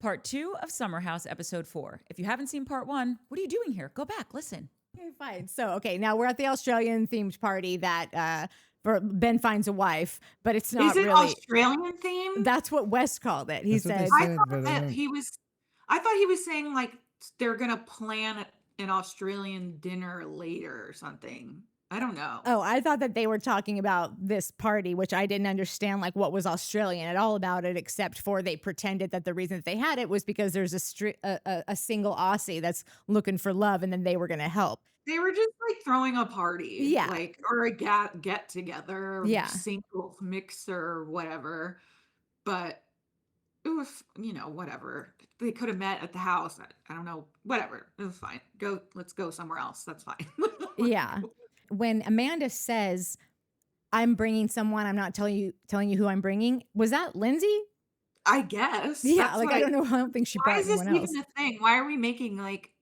part 2 of Summer House, episode 4. If you haven't seen part 1, what are you doing here? Go back, listen. Okay, fine. So, now we're at the Australian themed party that Ben finds a wife, but it's not Is it really Australian themed? That's what Wes called it. He That's what said, they I said, thought but that I thought he was saying like they're gonna plan an Australian dinner later or something. I don't know. "Oh, I thought that they were talking about this party, which I didn't understand like what was Australian at all about it, except for they pretended that the reason that they had it was because there's a single Aussie that's looking for love, and then they were going to help." They were just like throwing a party, Yeah. like or a get together, Yeah. singles mix or whatever. But it was, whatever. They could have met at the house. I don't know. Whatever. It was fine. Let's go somewhere else. That's fine. Yeah. When Amanda says, "I'm bringing someone, I'm not telling you who I'm bringing," was that Lindsay? I guess. Yeah, That's like what I don't know. I don't think she Why brought is this anyone else. even a thing? Why are we making like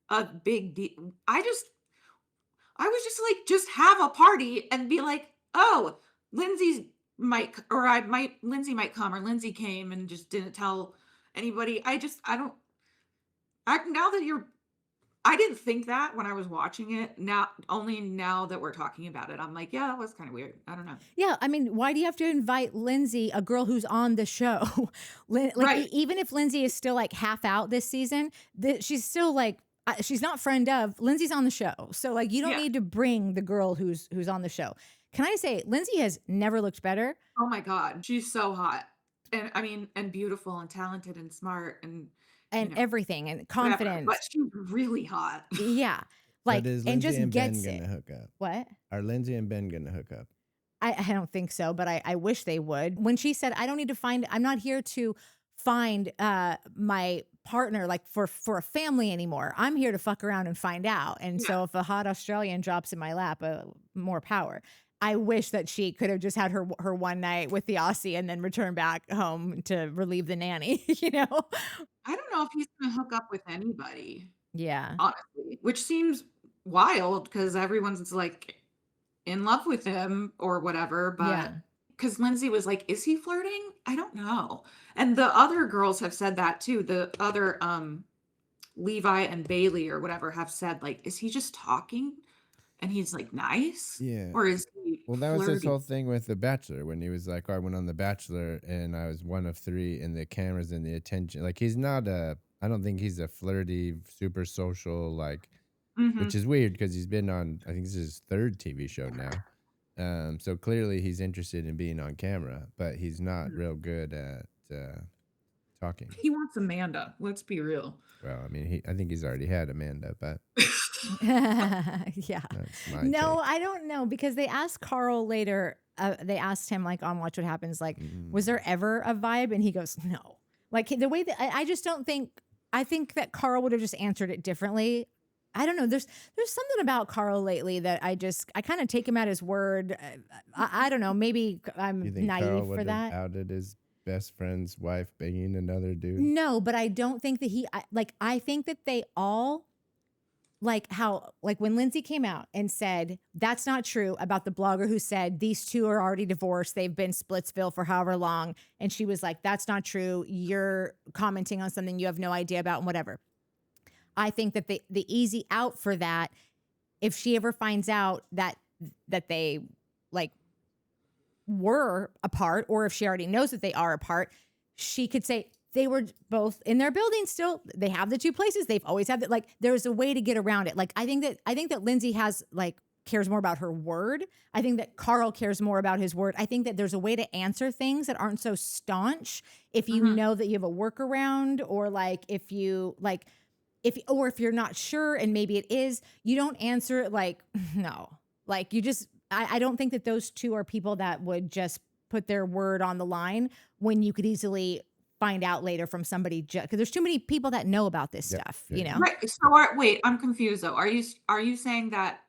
a big deal? I was just like, just have a party and be like, oh, Lindsay might come, or Lindsay came and just didn't tell anybody. I didn't think that when I was watching it. Now that we're talking about it, I'm like, yeah, that was kind of weird. I don't know. Yeah, I mean, why do you have to invite Lindsay, a girl who's on the show? Right. Even if Lindsay is still like half out this season, she's still like she's not friend of. Lindsay's on the show, so like you don't Yeah. need to bring the girl who's on the show. Can I say Lindsay has never looked better? Oh my God, she's so hot, and I mean, and beautiful, and talented, and smart, and Everything and whatever, confident. but she's really hot. Yeah, like but is and Lindsay just and Ben gets gonna it. hook up? What? Are Lindsay and Ben gonna hook up? I don't think so, but I wish they would. When she said, I'm not here to find my partner like for a family anymore. I'm here to fuck around and find out. And so if a hot Australian drops in my lap, more power. I wish that she could have just had her one night with the Aussie and then return back home to relieve the nanny, I don't know if he's gonna hook up with anybody, Yeah. honestly, which seems wild because everyone's like in love with him or whatever. But Yeah. because Lindsay was like, is he flirting? I don't know. And the other girls have said that too. The other Levi and Bailey or whatever have said, like, is he just talking and he's like nice? Yeah. Or is he Well, that was his flirting? whole thing with The Bachelor when he was like, I went on The Bachelor and I was one of 3 and the cameras and the attention. Like he's not I don't think he's a flirty, super social, like, Mhm. which is weird because he's been on, I think this is his 3rd TV show now. So clearly he's interested in being on camera, but he's not real good at talking. He wants Amanda. Let's be real. Well, I mean, I think he's already had Amanda, but Yeah. that's my No, take. I don't know because they asked Carl later. They asked him like on Watch What Happens, like, was there ever a vibe? And he goes, no. Like the way that I just don't think. I think that Carl would have just answered it differently. I don't know. There's something about Carl lately that I kind of take him at his word. I don't know. Maybe I'm You think naive Carl for would have that. outed his best friend's wife banging another dude? No, but I don't think that I think that they all like when Lindsay came out and said that's not true about the blogger who said these two are already divorced. They've been Splitsville for however long. And she was like, that's not true. You're commenting on something you have no idea about and whatever. I think that the easy out for that, if she ever finds out that they like were apart, or if she already knows that they are apart, she could say they were both in their building still. They have the 2 places. They've always had that. Like there's a way to get around it. Like I think that Lindsay has cares more about her word. I think that Carl cares more about his word. I think that there's a way to answer things that aren't so staunch if you know that you have a workaround, or like if you like if you're not sure and maybe it is, you don't answer it like no. Like you just I don't think that those 2 are people that would just put their word on the line when you could easily find out later from somebody, because there's too many people that know about this stuff, Right. So wait, I'm confused though. Are you saying that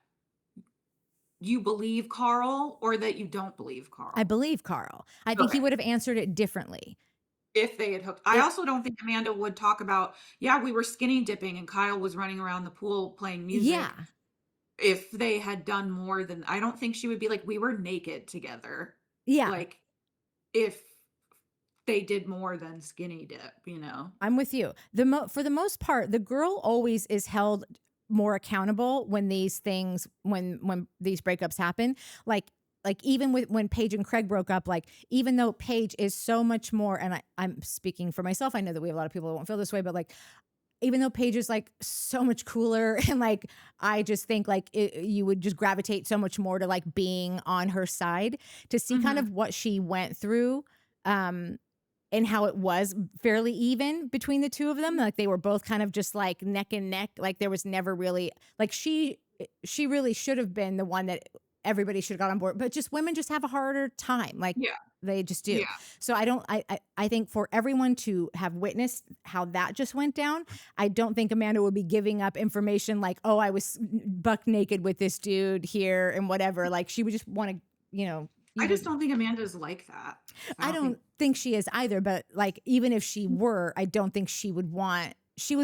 you believe Carl or that you don't believe Carl? I believe Carl. I think he would have answered it differently if they had hooked. I also don't think Amanda would talk about, we were skinny dipping and Kyle was running around the pool playing music. Yeah. If they had done more than, I don't think she would be like, we were naked together. Yeah. Like if they did more than skinny dip, you know? I'm with you. For the most part, the girl always is held more accountable when these things when these breakups happen. Like even with when Paige and Craig broke up, like even though Paige is so much more, and I'm speaking for myself, I know that we have a lot of people that won't feel this way, but like even though Paige is like so much cooler and like I just think like you would just gravitate so much more to like being on her side to see kind Mhm. of what she went through. And how it was fairly even between the two of them. Like they were both kind of just like neck and neck. Like there was never really like she really should have been the one that everybody should have got on board. But just women just have a harder time. Like Yeah. they just do. Yeah. So I think for everyone to have witnessed how that just went down, I don't think Amanda would be giving up information like, oh, I was buck naked with this dude here and whatever. Like she would just want to, you know. I just don't think Amanda's like that. I don't think she is either, but like even if she were, I don't think she would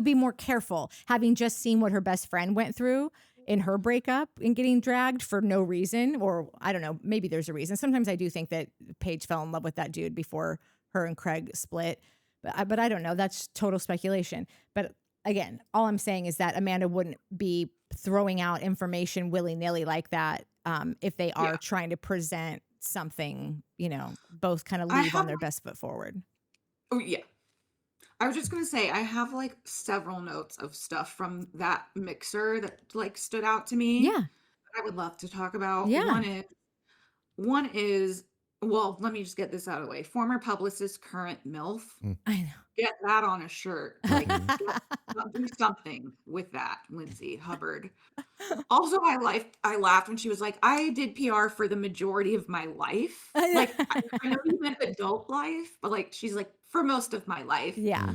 be more careful having just seen what her best friend went through in her breakup and getting dragged for no reason, or I don't know, maybe there's a reason. Sometimes I do think that Paige fell in love with that dude before her and Craig split, but I don't know. That's total speculation. But again, all I'm saying is that Amanda wouldn't be throwing out information willy-nilly like that if they are trying to present something, you know, both kind of leave on their best foot forward. Oh yeah. I was just gonna say I have like several notes of stuff from that mixer that like stood out to me. Yeah. I would love to talk about. Yeah. One is well, let me just get this out of the way. Former publicist, current MILF. I know. Get that on a shirt. Like Mhm. do something with that, Lindsay Hubbard. Also, I laughed when she was like, I did PR for the majority of my life. Like, I know you meant adult life, but like, she's like, for most of my life. Yeah.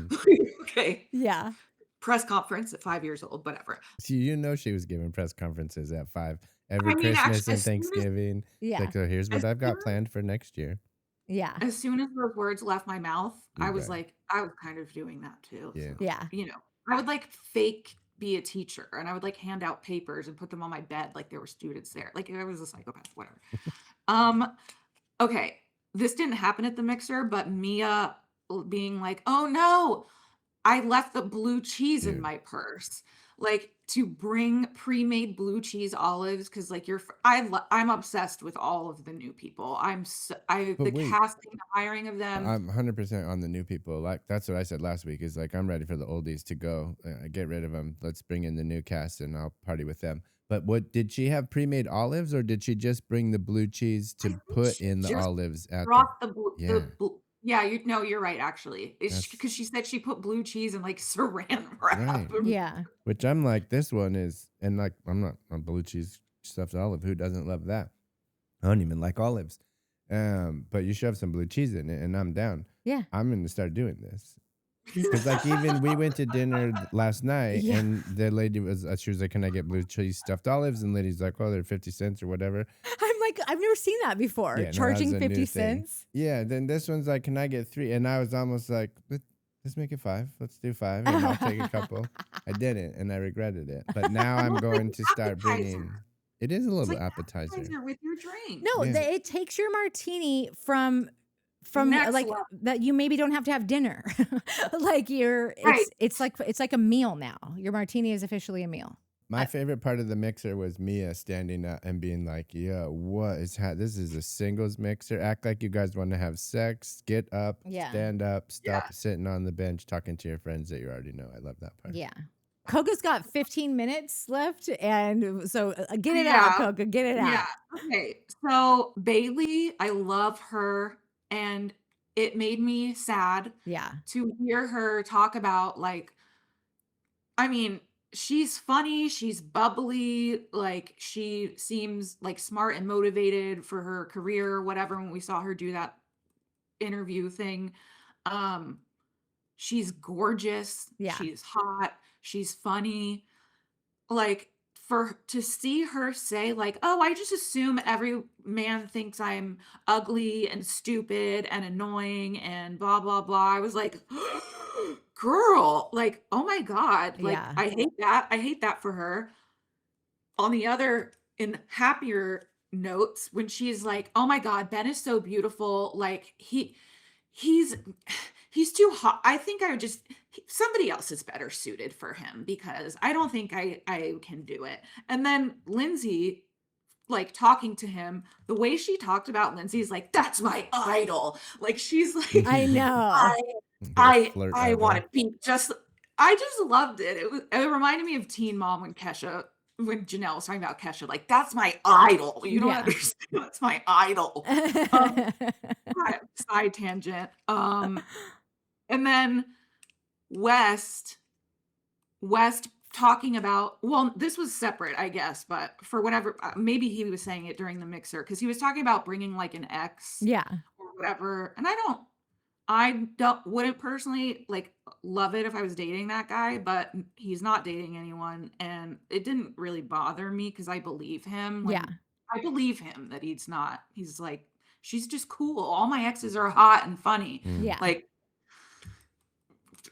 Okay. Yeah. Press conference at 5 years old, whatever. So you know she was giving press conferences at 5 every I mean, Christmas actually, and Thanksgiving. Yeah. Like, so here's as what I've got soon planned for next year. Yeah. as soon as those words left my mouth, I was Right. like, I was kind of doing that too. Yeah. So, Yeah. you know, I would like fake be a teacher and I would like hand out papers and put them on my bed like there were students there. Like I was a psychopath, whatever. Okay. This didn't happen at the mixer, but Mia being like, "Oh no, I left the blue cheese in Dude. my purse." Like to bring pre-made blue cheese olives because like I'm obsessed with all of the new people. The But wait, casting, the hiring of them. I'm 100% on the new people. Like that's what I said last week. Is like I'm ready for the oldies to go. Get rid of them. Let's bring in the new cast and I'll party with them. But what did she have pre-made olives, or did she just bring the blue cheese I to think put she in the just olives at the? brought the blue, Yeah, yeah, you're right. Actually, it's that's because she said she put blue cheese and like saran wrap. right. Yeah. Which I'm like, this one is, and like I'm not a blue cheese stuffed olive. Who doesn't love that? I don't even like olives. But you shove some blue cheese in it, and I'm down. Yeah. I'm gonna start doing this. Because like even we went to dinner last night, Yeah. and the lady was she was like, "Can I get blue cheese stuffed olives?" And lady's like, "Oh, they're 50 cents or whatever." I'm like, I've never seen that before. Yeah, no, Charging that's a new 50 thing. cents. Yeah. Then this one's like, "Can I get 3?" And I was almost like, "Let's make it 5. Let's do 5, and I'll take a couple." I didn't, and I regretted it. But now I'm going to start bringing. It is a It's little like appetizer. appetizer with your drink. No, Yeah. it takes your martini from Next like level. that you maybe don't have to have dinner. Like Right. it's like a meal now. Your martini is officially a meal. My favorite part of the mixer was Mia standing up and being like, "Yeah, what is this is a singles mixer. Act like you guys want to have sex. Get up, Yeah. stand up, stop Yeah. sitting on the bench talking to your friends that you already know." I love that part. Yeah. Coca's got 15 minutes left, and so get it Yeah. out, Coca. Get it Yeah. out. Okay. So Bailey, I love her, and it made me sad Yeah. to hear her talk about like, I mean, she's funny, she's bubbly, like she seems like smart and motivated for her career or whatever when we saw her do that interview thing. Um, she's gorgeous, Yeah. she's hot, she's funny. Like to see her say like, "Oh, I just assume every man thinks I'm ugly and stupid and annoying and blah blah blah." I was like, "Girl, like, oh my God, like Yeah. I hate that. I hate that for her." On the other, in happier notes, when she's like, "Oh my God, Ben is so beautiful. Like he's he's too hot. I think I would just somebody else is better suited for him because I don't think I can do it. And then Lindsay, like talking to him, the way she talked about Lindsay is like, that's my idol. Like she's like, I know. I The flirt I want idol. to be just. I just loved it. It reminded me of Teen Mom when Janelle was talking about Kesha. Like that's my idol. You don't Yeah. understand. That's my idol. Side tangent. And then West talking about, well, this was separate, I guess, but for whatever, maybe he was saying it during the mixer because he was talking about bringing like an ex Yeah. or whatever. And wouldn't personally like love it if I was dating that guy, but he's not dating anyone. And it didn't really bother me because I believe him. Yeah. I believe him that he's like, she's just cool. All my exes are hot and funny. Yeah. Like,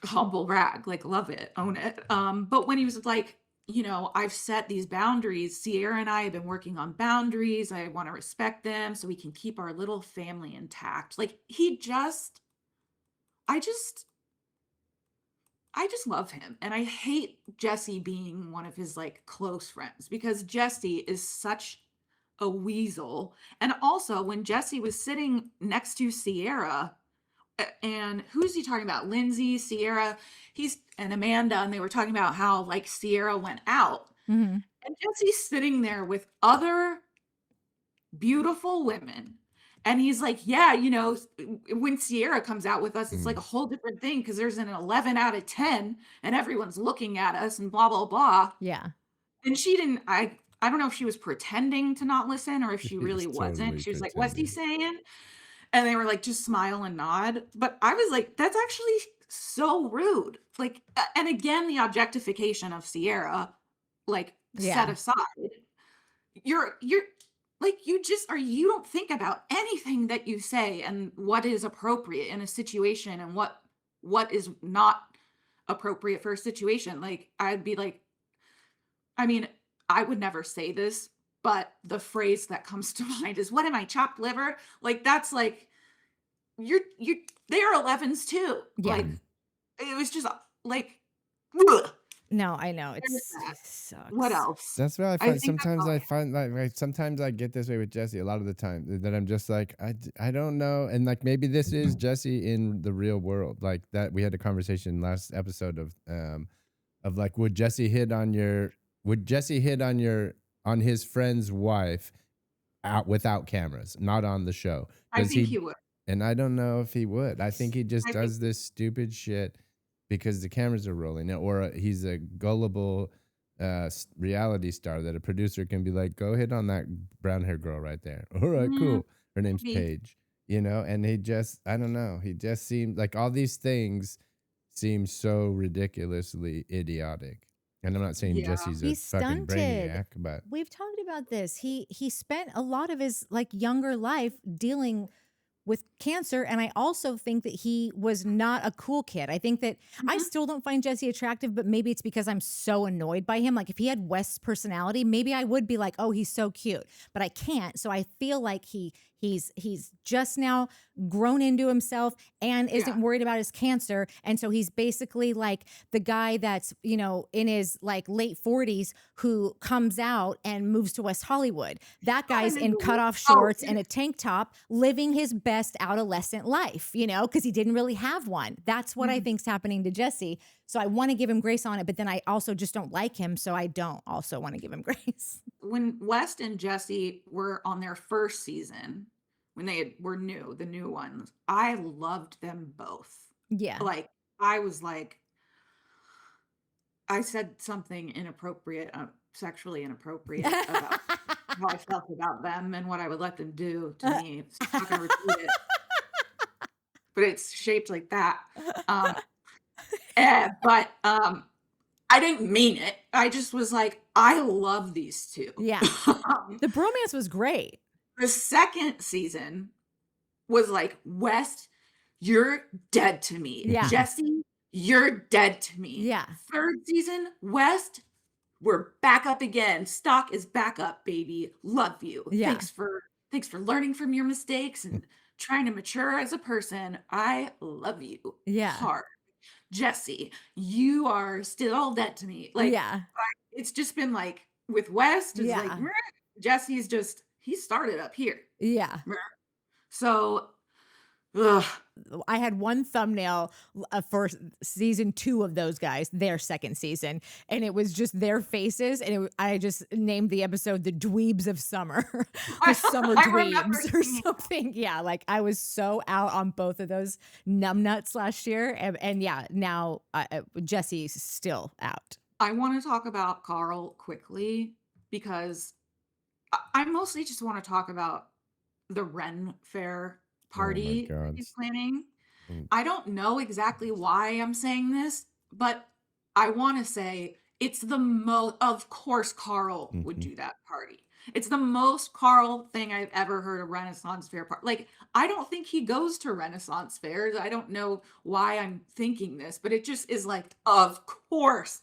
humble brag, like love it, own it. But when he was like, I've set these boundaries. Sierra and I have been working on boundaries. I want to respect them so we can keep our little family intact. Like I just love him. And I hate Jesse being one of his like close friends because Jesse is such a weasel. And also when Jesse was sitting next to Sierra, and who's he talking about? Lindsay, Sierra, and Amanda, and they were talking about how like Sierra went out. Mm-hmm. And Jesse's sitting there with other beautiful women. And he's like, yeah, when Sierra comes out with us, it's like a whole different thing because there's an 11 out of 10 and everyone's looking at us and blah, blah, blah. Yeah. And she didn't, I don't know if she was pretending to not listen or if she really She's wasn't. totally She was like, what's he pretending. saying? And they were like, just smile and nod. But I was like, that's actually so rude. Like, and again, the objectification of Sierra, like set aside. You're like, you don't think about anything that you say and what is appropriate in a situation and what is not appropriate for a situation. Like, I'd be like, I mean, I would never say this, but the phrase that comes to mind is, what am I, chopped liver? Like, that's like, they're 11s too. Yeah. Like, it was just like, ugh. No, I know. There's It that. sucks. What else? That's what I I find. think that's Sometimes all I I have. find like sometimes I get this way with Jesse a lot of the time that I'm just like I don't know, and like maybe this is Jesse in the real world, like that we had a conversation last episode of like would Jesse hit on his friend's wife out without cameras, not on the show? I Does think he would. And I don't know if he would. I think he just I does think this stupid shit because the cameras are rolling, or he's a gullible reality star that a producer can be like, go hit on that brown hair girl right there. All right, cool. Her name's maybe. Paige, and he just, I don't know. He just seemed like all these things seem so ridiculously idiotic. And I'm not saying Yeah. Jesse's a He's fucking stunted. brainiac, but We've talked about this. He spent a lot of his like younger life dealing with cancer, and I also think that he was not a cool kid. I think that I Mhm. still don't find Jesse attractive, but maybe it's because I'm so annoyed by him. Like if he had West's personality, maybe I would be like, oh, he's so cute, but I can't. So I feel like he's just now grown into himself and isn't Yeah. worried about his cancer, and so he's basically like the guy that's in his like late 40s who comes out and moves to West Hollywood. That guy's in cutoff shorts and a tank top, living his best adolescent life, because he didn't really have one. That's what I Mhm. think's happening to Jesse. So I want to give him grace on it, but then I also just don't like him, so I don't also want to give him grace. When West and Jesse were on their first season, when were new, the new ones, I loved them both. Yeah. Like, I was like, I said something inappropriate, sexually inappropriate about how I felt about them and what I would let them do to me. So I'm not gonna repeat it, but it's shaped like that. But I didn't mean it. I just was like, I love these two. Yeah. The bromance was great. The second season was like, West, you're dead to me. Yeah. Jesse, you're dead to me. Yeah. Third season, West, we're back up again. Stock is back up, baby. Love you. Yeah. Thanks for learning from your mistakes and trying to mature as a person. I love you Yeah. hard. Jesse, you are still dead to me. Like, Yeah. it's just been like with West is like, Yeah. meh. Jesse's just, he started up here. Yeah. Meh. So, ugh. I had one thumbnail for season 2 of those guys, their second season, and it was just their faces, and I just named the episode "The Dweebs of Summer," the summer I remember dweebs or seeing it. something. Yeah, like I was so out on both of those numbnuts last year, and yeah, now Jesse's still out. I want to talk about Carl quickly because I mostly just want to talk about the Ren Fair party that God. he's planning. Mm. I don't know exactly why I'm saying this, but I want to say it's the most, of course, Carl would do that party. It's the most Carl thing I've ever heard a Renaissance Fair party. Like, I don't think he goes to Renaissance fairs. I don't know why I'm thinking this, but it just is like, of course,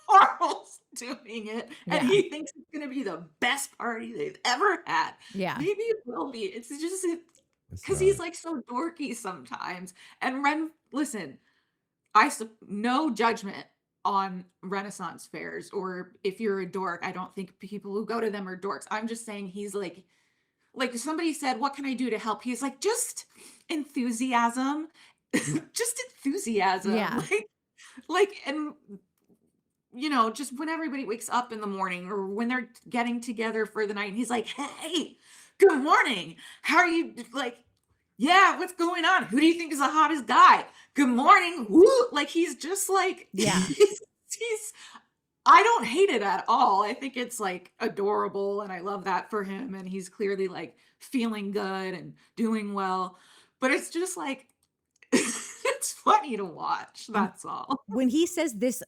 Carl's doing it. And Yeah. he thinks it's going to be the best party they've ever had. Yeah. Maybe it will be. It's just, It's because not. he's like so dorky sometimes. And listen, no judgment on Renaissance fairs, or if you're a dork. I don't think people who go to them are dorks. I'm just saying he's like somebody said, what can I do to help? He's like, just enthusiasm. Just enthusiasm. Yeah. And just when everybody wakes up in the morning or when they're getting together for the night, and he's like, hey, good morning. How are you? Like, yeah, what's going on? Who do you think is the hottest guy? Good morning. Woo! Like, he's just like, Yeah. I don't hate it at all. I think it's like adorable and I love that for him. And he's clearly like feeling good and doing well. But it's just like, it's funny to watch. That's all. When he says this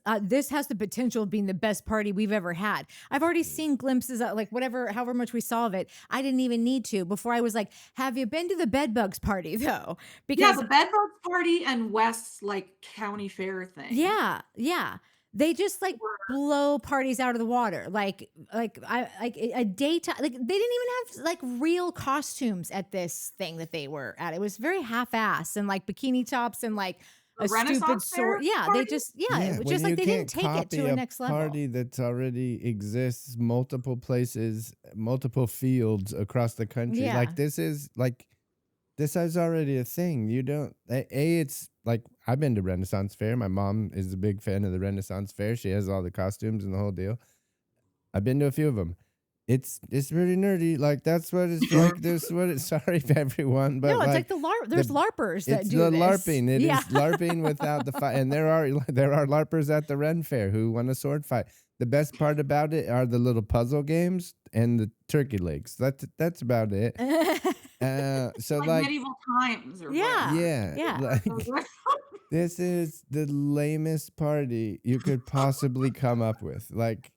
has the potential of being the best party we've ever had. I've already seen glimpses of like however much we saw of it. I didn't even need to before I was like, have you been to the bedbugs party though? Yeah, the bedbugs party and West's like county fair thing. Yeah. They just like blow parties out of the water. Like a daytime, like they didn't even have like real costumes at this thing that they were at. It was very half-assed and like bikini tops and like a stupid Renaissance fair sword. Yeah, party? they just it was when just like you they didn't can't take it to copy a next level. party that's already exists multiple places, multiple fields across the country. Yeah. Like this is already a thing. You don't it's like I've been to Renaissance Fair. My mom is a big fan of the Renaissance Fair. She has all the costumes and the whole deal. I've been to a few of them. It's really nerdy. Like that's what it's like. This what it's sorry for everyone, but No, it's like there's LARPers that it's do the this. LARPing. It is Yeah. LARPing without the fight. And there are LARPers at the Ren Fair who won a sword fight. The best part about it are the little puzzle games and the turkey legs. That's about it. So like medieval times or Yeah. whatever. Yeah. like this is the lamest party you could possibly come up with. Like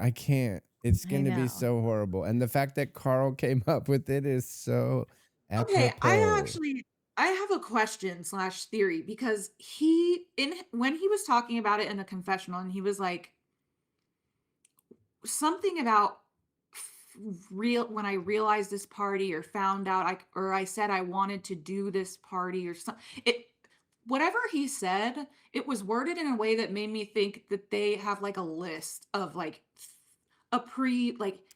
I can't. It's I going to know. be so horrible. And the fact that Carl came up with it is so Okay, apropos. I have a question / theory because when he was talking about it in the confessional, and he was like something about when I realized this party or found out I said I wanted to do this party or something. Whatever he said, it was worded in a way that made me think that they have like a list of like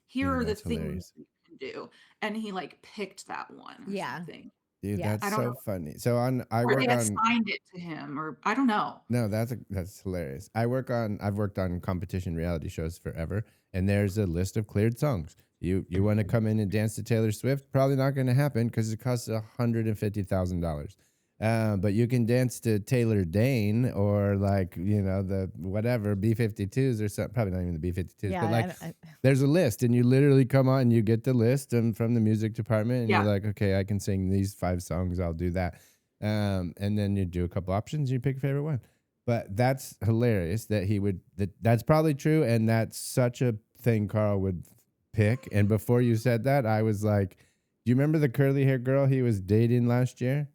here are the that's things hilarious. you can do, and he like picked that one or Yeah. something. Dude, Yeah. I that's don't so know. funny. So I Or work they on assigned it to him, or I don't know. No, that's hilarious. I've worked on competition reality shows forever, and there's a list of cleared songs. You want to come in and dance to Taylor Swift? Probably not going to happen because it costs $150,000. But you can dance to Taylor Dane or like the whatever B-52s or something. Probably not even the B-52s, Yeah, but like I- there's a list, and you literally come on and you get the list from the music department, and Yeah. you're like, okay, I can sing these 5 songs. I'll do that. And then you do a couple options, you pick your favorite one. But that's hilarious that he would, that's probably true. And that's such a thing Carl would pick. And before you said that, I was like, do you remember the curly hair girl he was dating last year?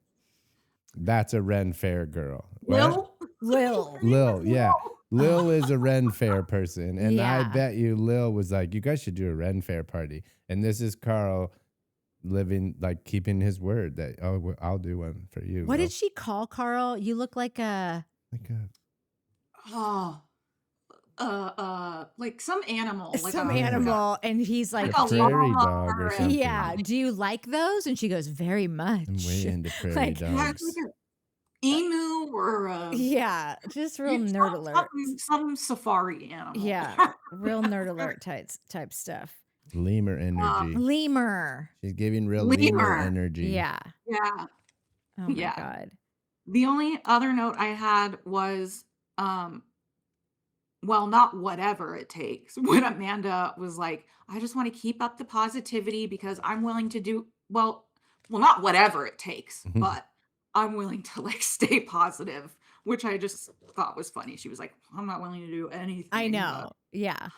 That's a Ren Fair girl. What? Lil. Lil. Lil, yeah. Lil is a Ren Fair person. And I Yeah. bet you Lil was like, you guys should do a Ren Fair party. And this is Carl living, like keeping his word that, oh, I'll do one for you. What did she call Carl? You look like a Like a, Oh, like some animal, like some a animal, and he's like, like a "Do you- prairie dog or llama something. yeah, do you like those?" And she goes, "Very much." I'm way into prairie Like, Yeah, dogs. it's like an emu or yeah, just real it's nerd alert. some safari animal. Yeah, real nerd alert type stuff. Lemur energy. Lemur. She's giving real lemur Lemur. energy. Yeah. Yeah. Oh my Yeah. god. The only other note I had was, well, not whatever it takes. When Amanda was like, I just want to keep up the positivity because I'm willing to do well, not whatever it takes, Mhm. but I'm willing to like stay positive, which I just thought was funny. She was like, I'm not willing to do anything. I know. Yeah.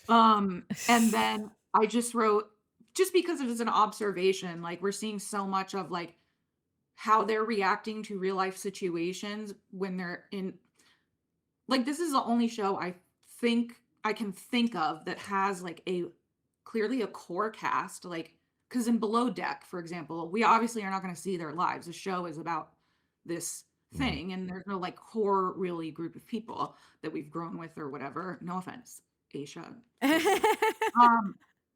And then I just wrote, just because it is an observation, like we're seeing so much of like how they're reacting to real life situations when they're in, like this is the only show I think I can think of that has like a clearly a core cast, like because in Below Deck, for example, we obviously are not going to see their lives. The show is about this thing, and there's no like core really group of people that we've grown with or whatever. No offense, Aisha.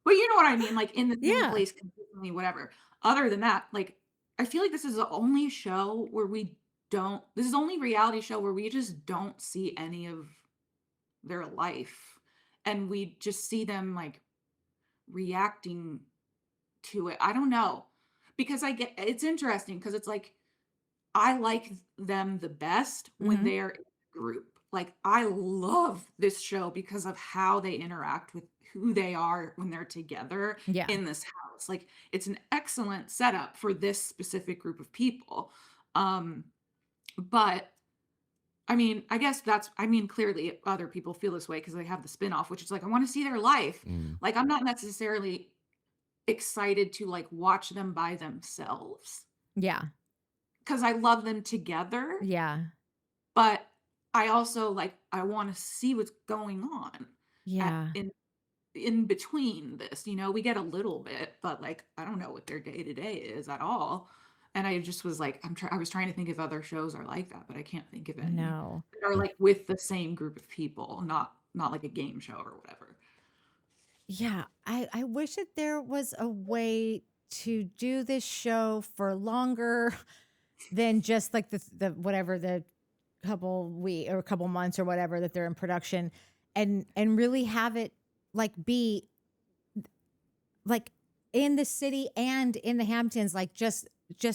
But you know what I mean, like in the same Yeah. place consistently, whatever. Other than that, like I feel like this is the only show where this is the only reality show where we just don't see any of their life. And we just see them like reacting to it. I don't know. Because it's interesting because it's like I like them the best when Mhm. they're in a group. Like I love this show because of how they interact with who they are when they're together Yeah. in this house. Like it's an excellent setup for this specific group of people. But I mean, I guess clearly other people feel this way because they have the spinoff, which is like, I want to see their life. Mm. Like, I'm not necessarily excited to like watch them by themselves Yeah. because I love them together. Yeah. But I also like, I want to see what's going on Yeah. in between this. We get a little bit, but like, I don't know what their day to day is at all. And I just was like, I was trying to think if other shows are like that, but I can't think of any No. that are like with the same group of people, not like a game show or whatever. Yeah. I wish that there was a way to do this show for longer than just like the whatever the couple months or whatever that they're in production, and really have it like be like in the city and in the Hamptons, like just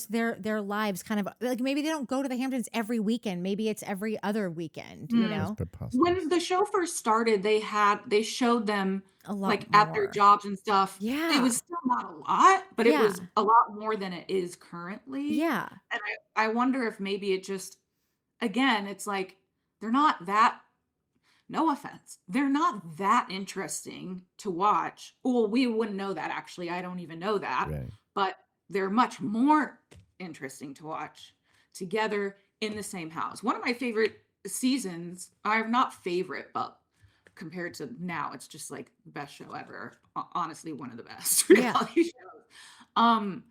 their lives kind of like maybe they don't go to the Hamptons every weekend, maybe it's every other weekend, you Mm. know. That's preposterous. When the show first started, they showed them A lot like at their more. jobs and stuff. Yeah. It was still not a lot, but it Yeah. was a lot more than it is currently. Yeah. And I wonder if maybe it just, again, it's like they're not that, no offense, they're not that interesting to watch. Well, we wouldn't know that actually. I don't even know that. Right. But they're much more interesting to watch together in the same house. One of my favorite seasons, I'm not favorite, but compared to now, it's just like the best show ever. Honestly, one of the best Yeah. reality shows.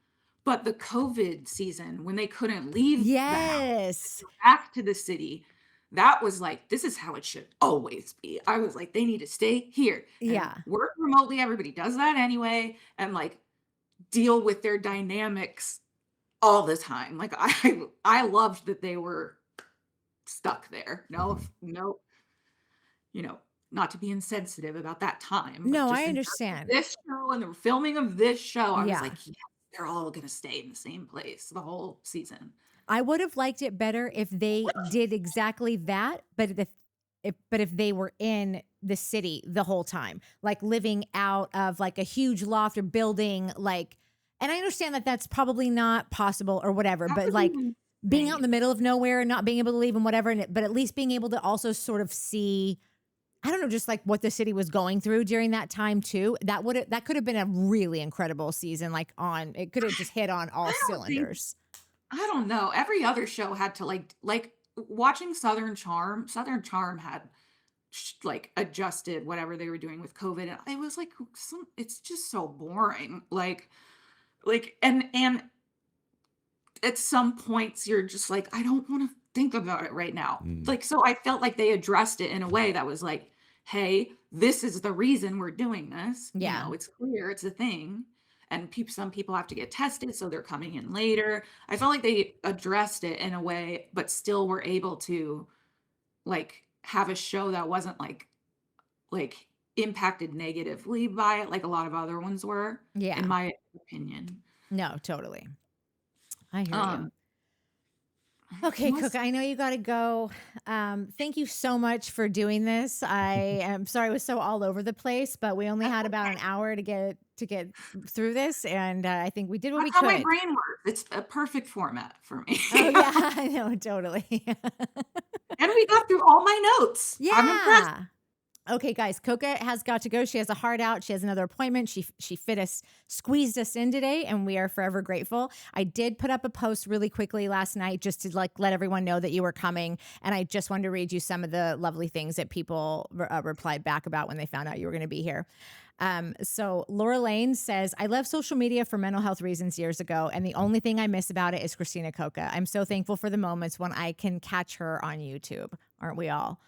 But the COVID season when they couldn't leave the house, Yes. back to the city, that was like, this is how it should always be. I was like, they need to stay here. And Yeah. work remotely. Everybody does that anyway. And like deal with their dynamics all the time. Like I loved that they were stuck there. No, not to be insensitive about that time. But No, just I in terms of understand. this show and the filming of this show, I was Yeah. like, yes, they're all gonna stay in the same place the whole season. I would have liked it better if they did exactly that, but if they were in the city the whole time, like living out of like a huge loft or building, like, and I understand that that's probably not possible or whatever, That but would like be being out in the insane. middle of nowhere and not being able to leave and whatever, but at least being able to also sort of see, I don't know, just like what the city was going through during that time too. That could have been a really incredible season. Like it could have just hit on all I don't think cylinders. I don't know. Every other show had to like watching Southern Charm. Southern Charm had like adjusted whatever they were doing with COVID, and it was like it's just so boring. Like like, and at some points you're just like, I don't want to think about it right now. Mm. Like, so I felt like they addressed it in a way that was like, hey, this is the reason we're doing this. You Yeah. know, it's clear, it's a thing. And some people have to get tested, so they're coming in later. I felt like they addressed it in a way, but still were able to like have a show that wasn't like impacted negatively by it, like a lot of other ones were, Yeah. in my opinion. No, totally. I hear you. Um, Okay, unless- Cooke, I know you got to go. Thank you so much for doing this. I am sorry it was so all over the place, but we only had about an hour to get through this, and I think we did what we That's how my could. brain works. It's a perfect format for me. Oh yeah, I know, totally. And we got through all my notes. I'm impressed. Yeah. Okay, guys, Cooke has got to go. She has a heart out. She has another appointment. She squeezed us in today, and we are forever grateful. I did put up a post really quickly last night just to like let everyone know that you were coming, and I just wanted to read you some of the lovely things that people replied back about when they found out you were going to be here. So Laura Lane says, I left social media for mental health reasons years ago, and the only thing I miss about it is Christina Cooke. I'm so thankful for the moments when I can catch her on YouTube. Aren't we all?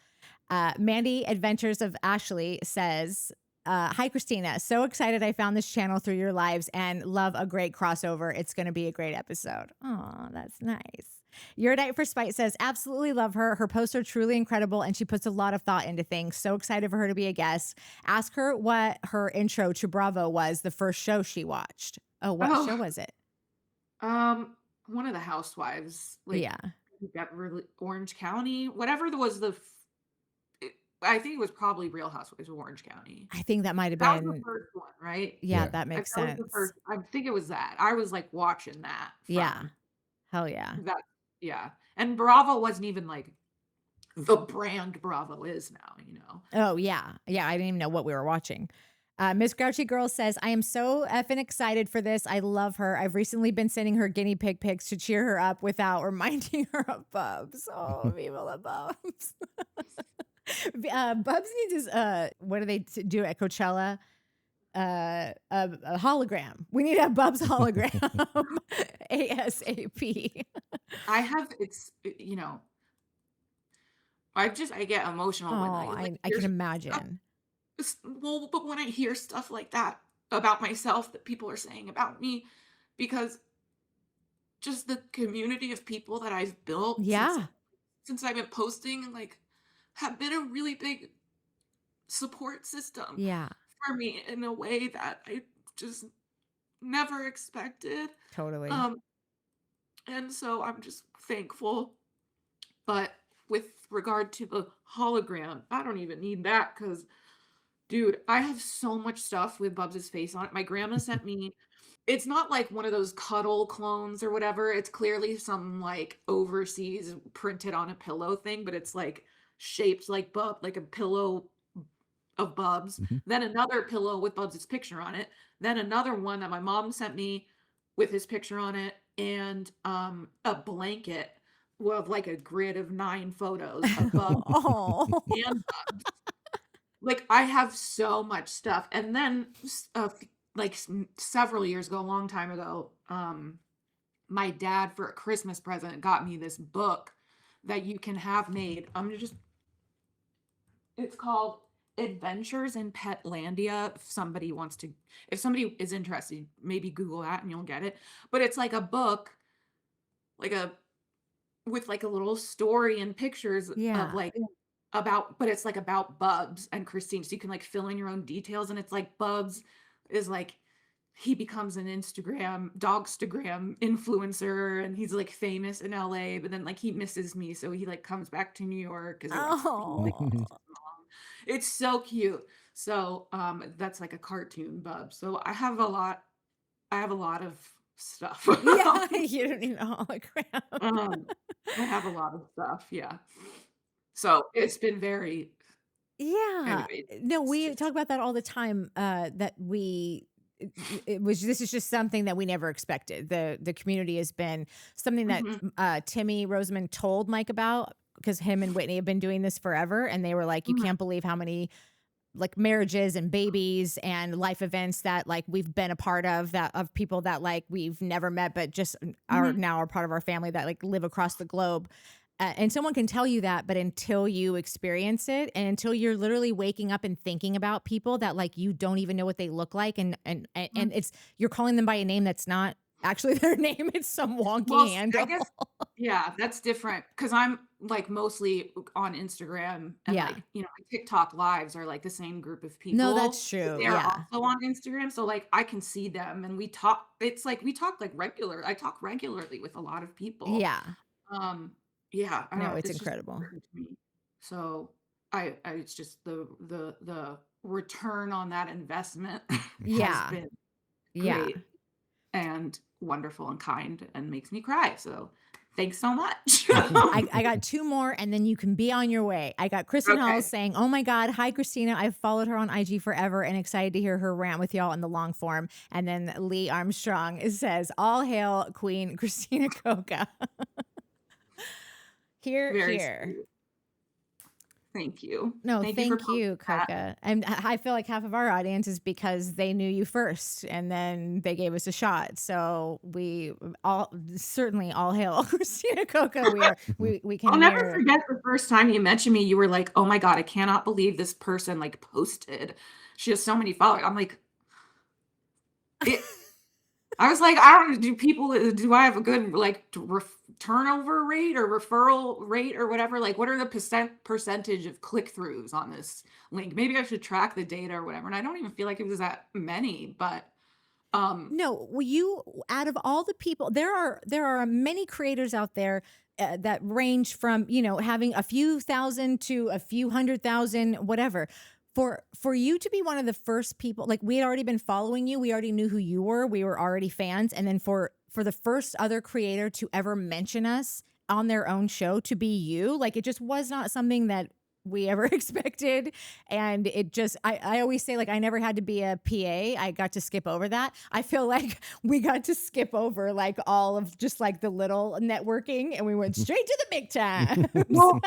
Mandy Adventures of Ashley says, hi, Christina. So excited I found this channel through your lives and love a great crossover. It's going to be a great episode. Oh, that's nice. Your Night for Spite says, absolutely love her. Her posts are truly incredible and she puts a lot of thought into things. So excited for her to be a guest. Ask her what her intro to Bravo was, the first show she watched. Oh, what show was it? One of the housewives, like Yeah. Beverly, Orange County, whatever was I think it was probably Real Housewives of Orange County. I think that might have That was been. the first one, right? Yeah, Yeah. that makes That was sense. the first. I think it was that. I was like watching that. Yeah. from Hell yeah. That, yeah. And Bravo wasn't even like the brand Bravo is now, you know. Oh, yeah. Yeah. I didn't even know what we were watching. Miss Grouchy Girl says, I am so effing excited for this. I love her. I've recently been sending her guinea pig pics to cheer her up without reminding her of Bubs. Oh, viva la Bubs. Bubs needs his, what do they do at Coachella? A hologram. We need a Bubs hologram ASAP. You know, I get emotional when Oh, I I can imagine. well, but when I hear stuff like that about myself that people are saying about me, because just the community of people that I've built Yeah. since I've been posting and like have been a really big support system Yeah. for me in a way that I just never expected. Totally. And so I'm just thankful. But with regard to the hologram, I don't even need that because, dude, I have so much stuff with Bubs' face on it. My grandma sent me, it's not like one of those cuddle clones or whatever. It's clearly some like overseas printed on a pillow thing, but it's like shaped like like a pillow of Bubs. Mhm. Then another pillow with Bubs' picture on it. Then another one that my mom sent me with his picture on it, and a blanket with like a grid of 9 photos of Bubs Oh. and Bubs. Like I have so much stuff. And then like several years ago, a long time ago, my dad for a Christmas present got me this book that you can have made. It's called Adventures in Petlandia. If somebody is interested, maybe Google that and you'll get it. But it's like a book, with like a little story and pictures Yeah. of like but it's like about Bubs and Christine. So you can like fill in your own details. And it's like Bubs is like, he becomes an Dogstagram influencer, and he's like famous in LA, but then like he misses me. So he like comes back to New York. Oh. It's so cute. So that's like a cartoon Bubs. So I have a lot of stuff. Yeah, you don't need a hologram. I have a lot of stuff, yeah. So it's been very Yeah. anyway. No, we just- talk about that all the time. That this is just something that we never expected. The community has been something that Timmy Rosamond told Mike about, because him and Whitney have been doing this forever, and they were like, you can't believe how many like marriages and babies and life events that like we've been a part of, that of people that like we've never met but just are now are part of our family that like live across the globe. And someone can tell you that, but until you experience it and until you're literally waking up and thinking about people that like you don't even know what they look like, and it's you're calling them by a name that's not actually their name, it's some wonky handle. I guess, yeah, that's different because I'm like mostly on Instagram and Yeah. like, you know, TikTok lives are like the same group of people. No, that's true. They're Yeah. also on Instagram. So like I can see them and we talk. It's like we talk like regular. I talk regularly with a lot of people. Yeah. Yeah. I No, don't, it's just incredible. important to me. So I it's just the return on that investment Yeah. has been Yeah. great and wonderful and kind and makes me cry. So thanks so much. I got two more and then you can be on your way. I got Kristen Okay. Hall saying, "Oh my God, hi Christina. I've followed her on IG forever and excited to hear her rant with y'all in the long form." And then Lee Armstrong says, "All hail Queen Christina Cooke." Very Here. sweet. Thank you. No, for thank you, posting that. Cooke. And I feel like half of our audience is because they knew you first and then they gave us a shot. So we all certainly all hail Christina Cooke. We can I'll never hear. forget the first time you mentioned me. You were like, "Oh my God, I cannot believe this person like posted. She has so many followers." I'm like, I was like, I don't know, do I have a good like turnover rate or referral rate or whatever? Like, what are the percentage of click-throughs on this link? Maybe I should track the data or whatever. And I don't even feel like it was that many, but No, you out of all the people, there are many creators out there that range from, you know, having a few thousand to a few 100,000, whatever. For you to be one of the first people, like we had already been following you, we already knew who you were, we were already fans, and then for the first other creator to ever mention us on their own show to be you, like it just was not something that we ever expected. And it just, I always say, like, I never had to be a PA. I got to skip over that. I feel like we got to skip over like all of just like the little networking and we went straight to the big time. well,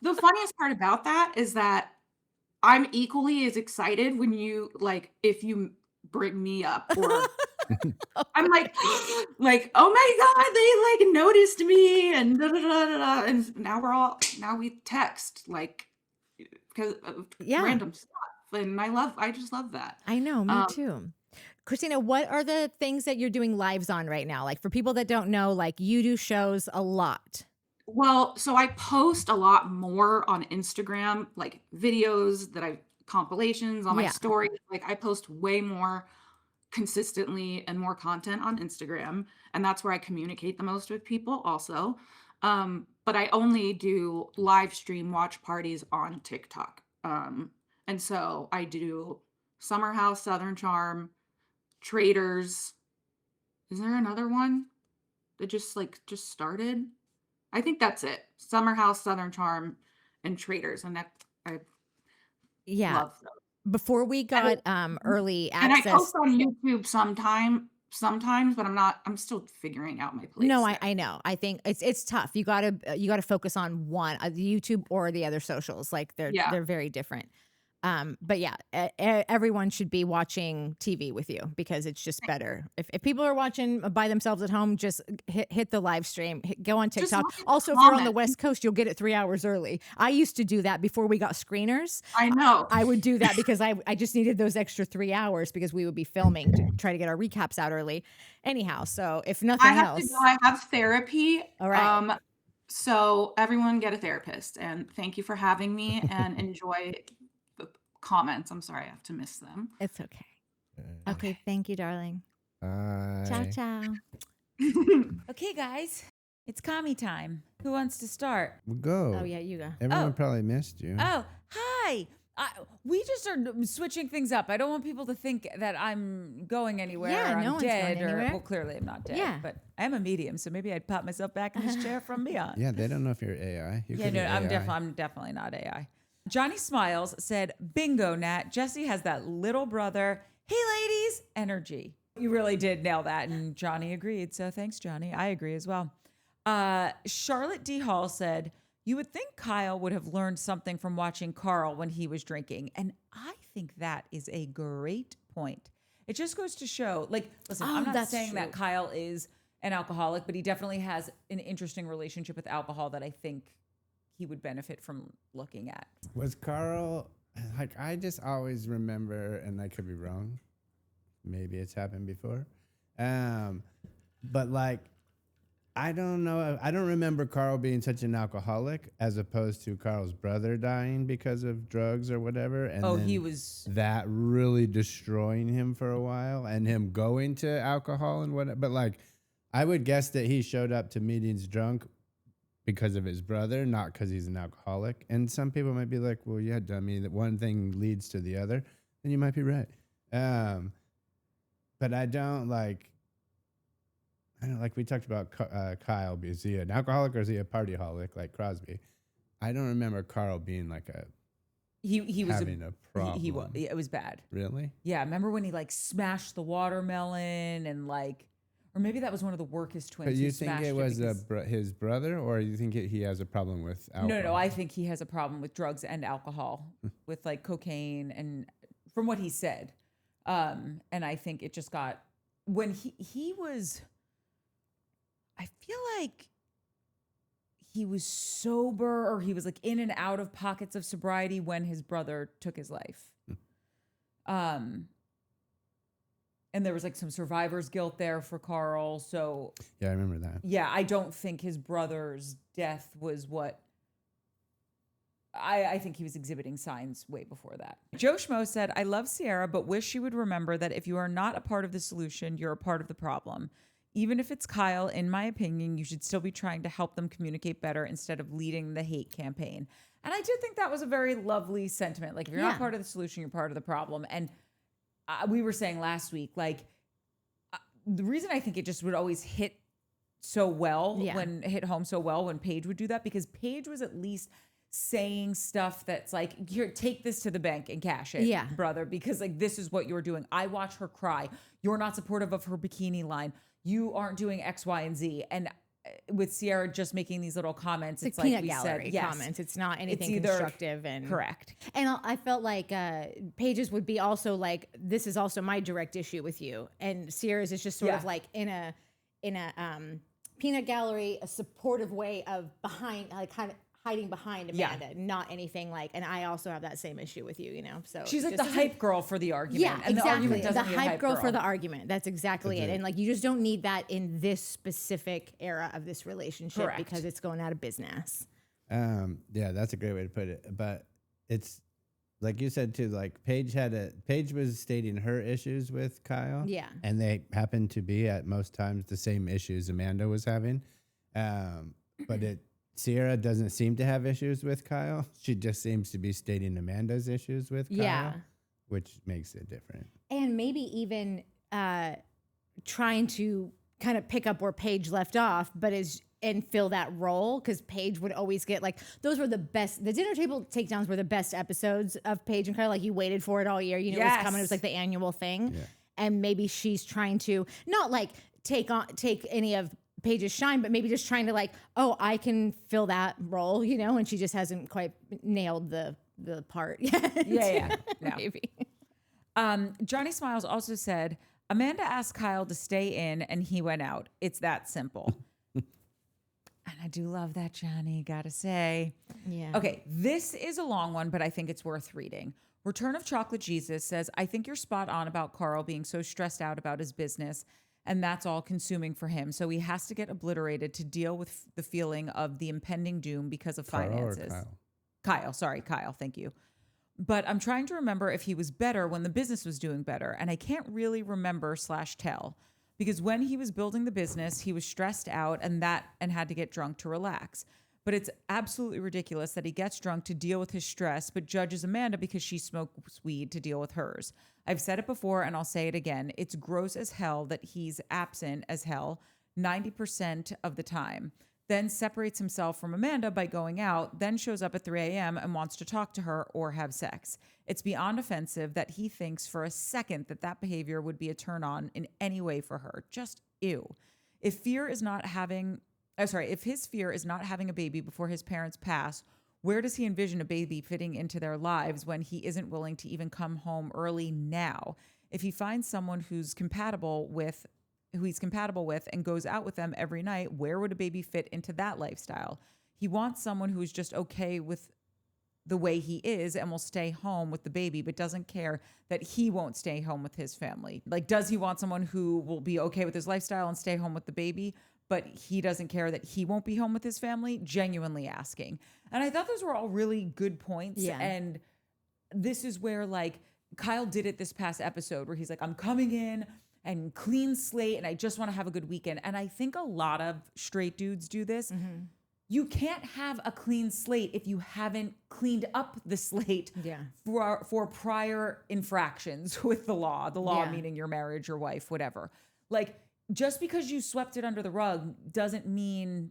the funniest part about that is that I'm equally as excited when you like if you bring me up or I'm like, oh my God, they like noticed me and da, da, da, da, da. And now we text like because of Yeah. random stuff. And I just love that. I know, me too. Christina, what are the things that you're doing lives on right now? Like for people that don't know, like you do shows a lot. Well, so I post a lot more on Instagram, like videos compilations on my Yeah. story. Like I post way more consistently and more content on Instagram. And that's where I communicate the most with people also. But I only do live stream watch parties on TikTok. And so I do Summer House, Southern Charm, Traders. Is there another one that just started? I think that's it. Summer House, Southern Charm, and Traders. And that I Yeah. love those. Before we got early And I access. post on YouTube sometimes, but I'm still figuring out my place. No, there. I know. I think it's tough. You gotta focus on one, the YouTube or the other socials. Like they're very different. But yeah, everyone should be watching TV with you because it's just better. If people are watching by themselves at home, just hit the live stream, go on Just TikTok. look at the Also, if you're on the comments. West Coast, you'll get it 3 hours early. I used to do that before we got screeners. I know. I would do that because I just needed those extra 3 hours because we would be filming to try to get our recaps out early. Anyhow, so if nothing I have else. to go. I have therapy. All right. So everyone get a therapist, and thank you for having me. And enjoy the comments. I'm sorry I have to miss them. It's okay. Okay, thank you, darling. Ciao, ciao. Okay, guys, it's commie time. Who wants to start? We'll go. Oh yeah, you go. Everyone Oh. probably missed you. Oh, hi. We just are switching things up. I don't want people to think that I'm going anywhere. Yeah, or no I'm one's dead. going anywhere. Well, clearly I'm not dead. Yeah. But I am a medium, so maybe I'd pop myself back in this chair from beyond. Yeah, they don't know if you're AI. You Yeah, could be no, I'm AI. definitely not AI. Johnny Smiles said, "Bingo, Nat. Jesse has that little brother, hey ladies, energy." You really did nail that, and Johnny agreed. So thanks, Johnny. I agree as well. Charlotte D. Hall said, You would think Kyle would have learned something from watching Carl when he was drinking. And I think that is a great point. It just goes to show, like, listen, I'm not that's saying that true. Kyle is an alcoholic, but he definitely has an interesting relationship with alcohol that I think he would benefit from looking at. Was Carl, like, I just always remember, and I could be wrong, maybe it's happened before, but like, I don't know. I don't remember Carl being such an alcoholic as opposed to Carl's brother dying because of drugs or whatever. And Oh, then he was. that really destroying him for a while and him going to alcohol and whatnot. But like, I would guess that he showed up to meetings drunk because of his brother, not because he's an alcoholic. And some people might be like, well, yeah, I mean, that one thing leads to the other, and you might be right. But I don't like. I don't like we talked about Kyle. Is he an alcoholic or is he a partyholic like Crosby? I don't remember Carl being like He was having a problem. He was. It was bad. Really? Yeah, remember when he like smashed the watermelon and like, or maybe that was one of the Workus twins. But who you think smashed it was because- his brother, or you think he has a problem with alcohol? No, I think he has a problem with drugs and alcohol, with like cocaine, and from what he said, and I think it just got when he was. I feel like he was sober, or he was like in and out of pockets of sobriety when his brother took his life. And there was like some survivor's guilt there for Carl. So Yeah, I remember that. yeah, I don't think his brother's death was what I think he was exhibiting signs way before that. Joe Schmo said, I love Sierra, but wish she would remember that if you are not a part of the solution, you're a part of the problem. Even if it's Kyle, in my opinion, you should still be trying to help them communicate better instead of leading the hate campaign. And I did think that was a very lovely sentiment. Like, if you're not Yeah. part of the solution, you're part of the problem. And we were saying last week, like, the reason I think it just would always hit so well Yeah. hit home so well when Paige would do that, because Paige was at least saying stuff that's like, here, take this to the bank and cash it, Yeah. brother, because like, this is what you're doing. I watch her cry. You're not supportive of her bikini line. You aren't doing X, Y, and Z. And with Sierra just making these little comments, it's like peanut we gallery said, yes, comments. It's not anything either constructive and correct. And I felt like Paige's would be also like, this is also my direct issue with you, and Sierra's is just sort of Yeah. like in a peanut gallery, a supportive way of behind, like kind of hiding behind Yeah. Amanda, not anything like. And I also have that same issue with you, you know. So She's it like just the isn't- hype girl for the argument. Yeah, And the exactly. argument The doesn't need a hype girl for the argument. That's exactly That's it. it. And like, you just don't need that in this specific era of this relationship Correct. because it's going out of business. Yeah, that's a great way to put it. But it's like you said too. Like Paige was stating her issues with Kyle. Yeah. and they happened to be at most times the same issues Amanda was having. But Sierra doesn't seem to have issues with Kyle. She just seems to be stating Amanda's issues with Kyle, Yeah. which makes it different. And maybe even trying to kind of pick up where Paige left off, but and fill that role, because Paige would always get like, those were the best. The dinner table takedowns were the best episodes of Paige and Kyle. Like, you waited for it all year. You know it was coming. It was Yes. like the annual thing. Yeah. And maybe she's trying to not like take any of Paige's shine, but maybe just trying to like, oh, I can fill that role, you know, and she just hasn't quite nailed the part yet. Yeah. No. Maybe. Johnny Smiles also said, Amanda asked Kyle to stay in and he went out. It's that simple. And I do love that, Johnny, gotta say. Yeah. Okay, this is a long one, but I think it's worth reading. Return of Chocolate Jesus says, I think you're spot on about Carl being so stressed out about his business, and that's all consuming for him. So he has to get obliterated to deal with the feeling of the impending doom because of Carl or finances. Kyle? Kyle, thank you. But I'm trying to remember if he was better when the business was doing better, and I can't really remember / tell. Because when he was building the business, he was stressed out and had to get drunk to relax. But it's absolutely ridiculous that he gets drunk to deal with his stress, but judges Amanda because she smokes weed to deal with hers. I've said it before and I'll say it again. It's gross as hell that he's absent as hell 90% of the time, then separates himself from Amanda by going out, then shows up at 3 a.m. and wants to talk to her or have sex. It's beyond offensive that he thinks for a second that behavior would be a turn on in any way for her. Just ew. If fear is not having if his fear is not having a baby before his parents pass, where does he envision a baby fitting into their lives when he isn't willing to even come home early now? If he finds someone who he's compatible with and goes out with them every night, where would a baby fit into that lifestyle? He wants someone who's just okay with the way he is and will stay home with the baby, but doesn't care that he won't stay home with his family. Like, does he want someone who will be okay with his lifestyle and stay home with the baby, but he doesn't care that he won't be home with his family? Genuinely asking. And I thought those were all really good points. Yeah. And this is where, like, Kyle did it this past episode where he's like, I'm coming in and clean slate and I just want to have a good weekend. And I think a lot of straight dudes do this. You can't have a clean slate if you haven't cleaned up the slate for prior infractions with the law. The law meaning your marriage, your wife, whatever. Like, just because you swept it under the rug doesn't mean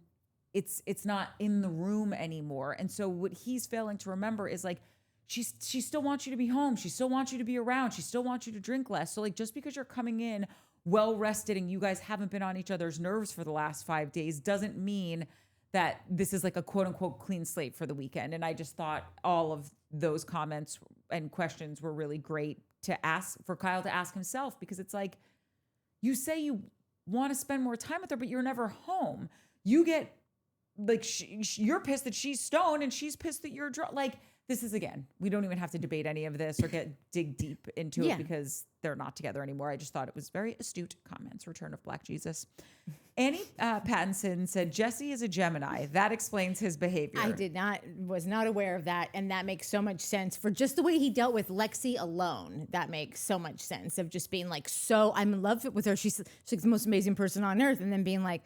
it's not in the room anymore. And so what he's failing to remember is, like, she still wants you to be home. She still wants you to be around. She still wants you to drink less. So, like, just because you're coming in well rested and you guys haven't been on each other's nerves for the last 5 days doesn't mean that this is like a quote unquote clean slate for the weekend. And I just thought all of those comments and questions were really great to ask for Kyle to ask himself, because it's like, you say you want to spend more time with her, but you're never home. You get like, you're pissed that she's stoned and she's pissed that you're drunk. Like, this is, again, we don't even have to debate any of this or dig deep into it because they're not together anymore. I just thought it was very astute comments. Return of Black Jesus. Annie Pattinson said, Jesse is a Gemini. That explains his behavior. Was not aware of that. And that makes so much sense for just the way he dealt with Lexi alone. That makes so much sense of just being like, so I'm in love with her. She's like the most amazing person on earth. And then being like,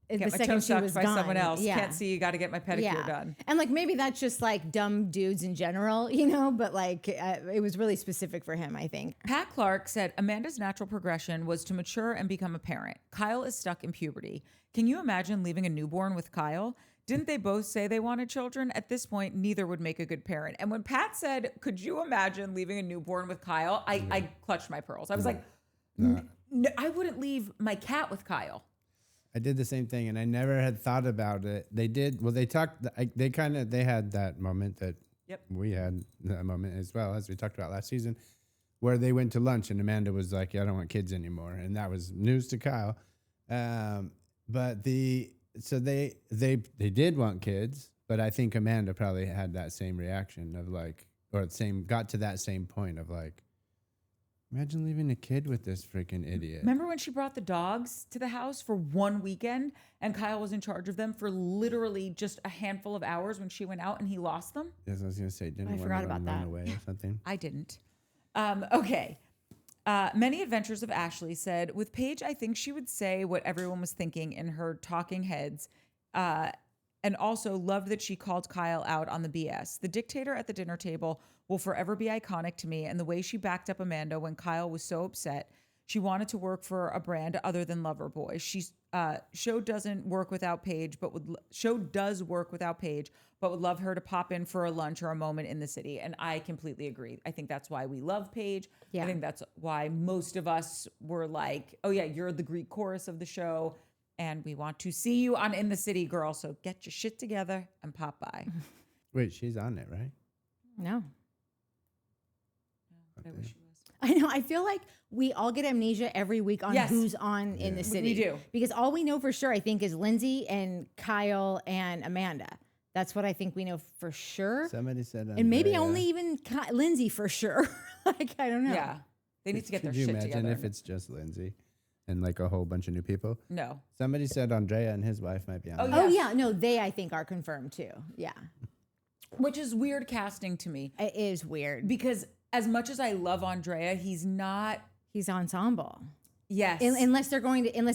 Get the my second toe she sucked was by gone. someone else. Can't see you. Got to get my pedicure done. And like, maybe that's just like dumb dudes in general, you know, but like it was really specific for him, I think. Pat Clark said Amanda's natural progression was to mature and become a parent. Kyle is stuck in puberty. Can you imagine leaving a newborn with Kyle? Didn't they both say they wanted children? At this point, neither would make a good parent. And when Pat said, could you imagine leaving a newborn with Kyle? I clutched my pearls. I was like, I wouldn't leave my cat with Kyle. I did the same thing, and I never had thought about it. They did. Well, they talked. They had that moment that we had that moment as well, as we talked about last season, where they went to lunch, and Amanda was like, "Yeah, I don't want kids anymore," and that was news to Kyle. But they did want kids, but I think Amanda probably had that same reaction of like, got to that same point of like, imagine leaving a kid with this freaking idiot. Remember when she brought the dogs to the house for one weekend and Kyle was in charge of them for literally just a handful of hours when she went out and he lost them? Yes, I was going to say, didn't I forgot about run that. away or something? I didn't. Okay. Many Adventures of Ashley said, with Paige, I think she would say what everyone was thinking in her talking heads. And also loved that she called Kyle out on the BS. The dictator at the dinner table will forever be iconic to me, and the way she backed up Amanda when Kyle was so upset she wanted to work for a brand other than Loverboy. Show does work without Paige, but would love her to pop in for a lunch or a moment in the city. And I completely agree. I think that's why we love Paige. Yeah. I think that's why most of us were like, oh yeah, you're the Greek chorus of the show. And we want to see you on In the City, girl. So get your shit together and pop by. Wait, she's on it, right? No. I wish she was. I know. I feel like we all get amnesia every week on who's on In the City. We do. Because all we know for sure, I think, is Lindsay and Kyle and Amanda. That's what I think we know for sure. Somebody said And maybe Andrea. only even Lindsay for sure. Like, I don't know. Yeah. They need to get their Could you shit imagine together. if it's just Lindsay and like a whole bunch of new people? No. Somebody said Andrea and his wife might be on it. Oh, yeah. No, they, I think, are confirmed too. Yeah. Which is weird casting to me. It is weird. Because as much as I love Andrea, he's not. He's ensemble. Yes. Unless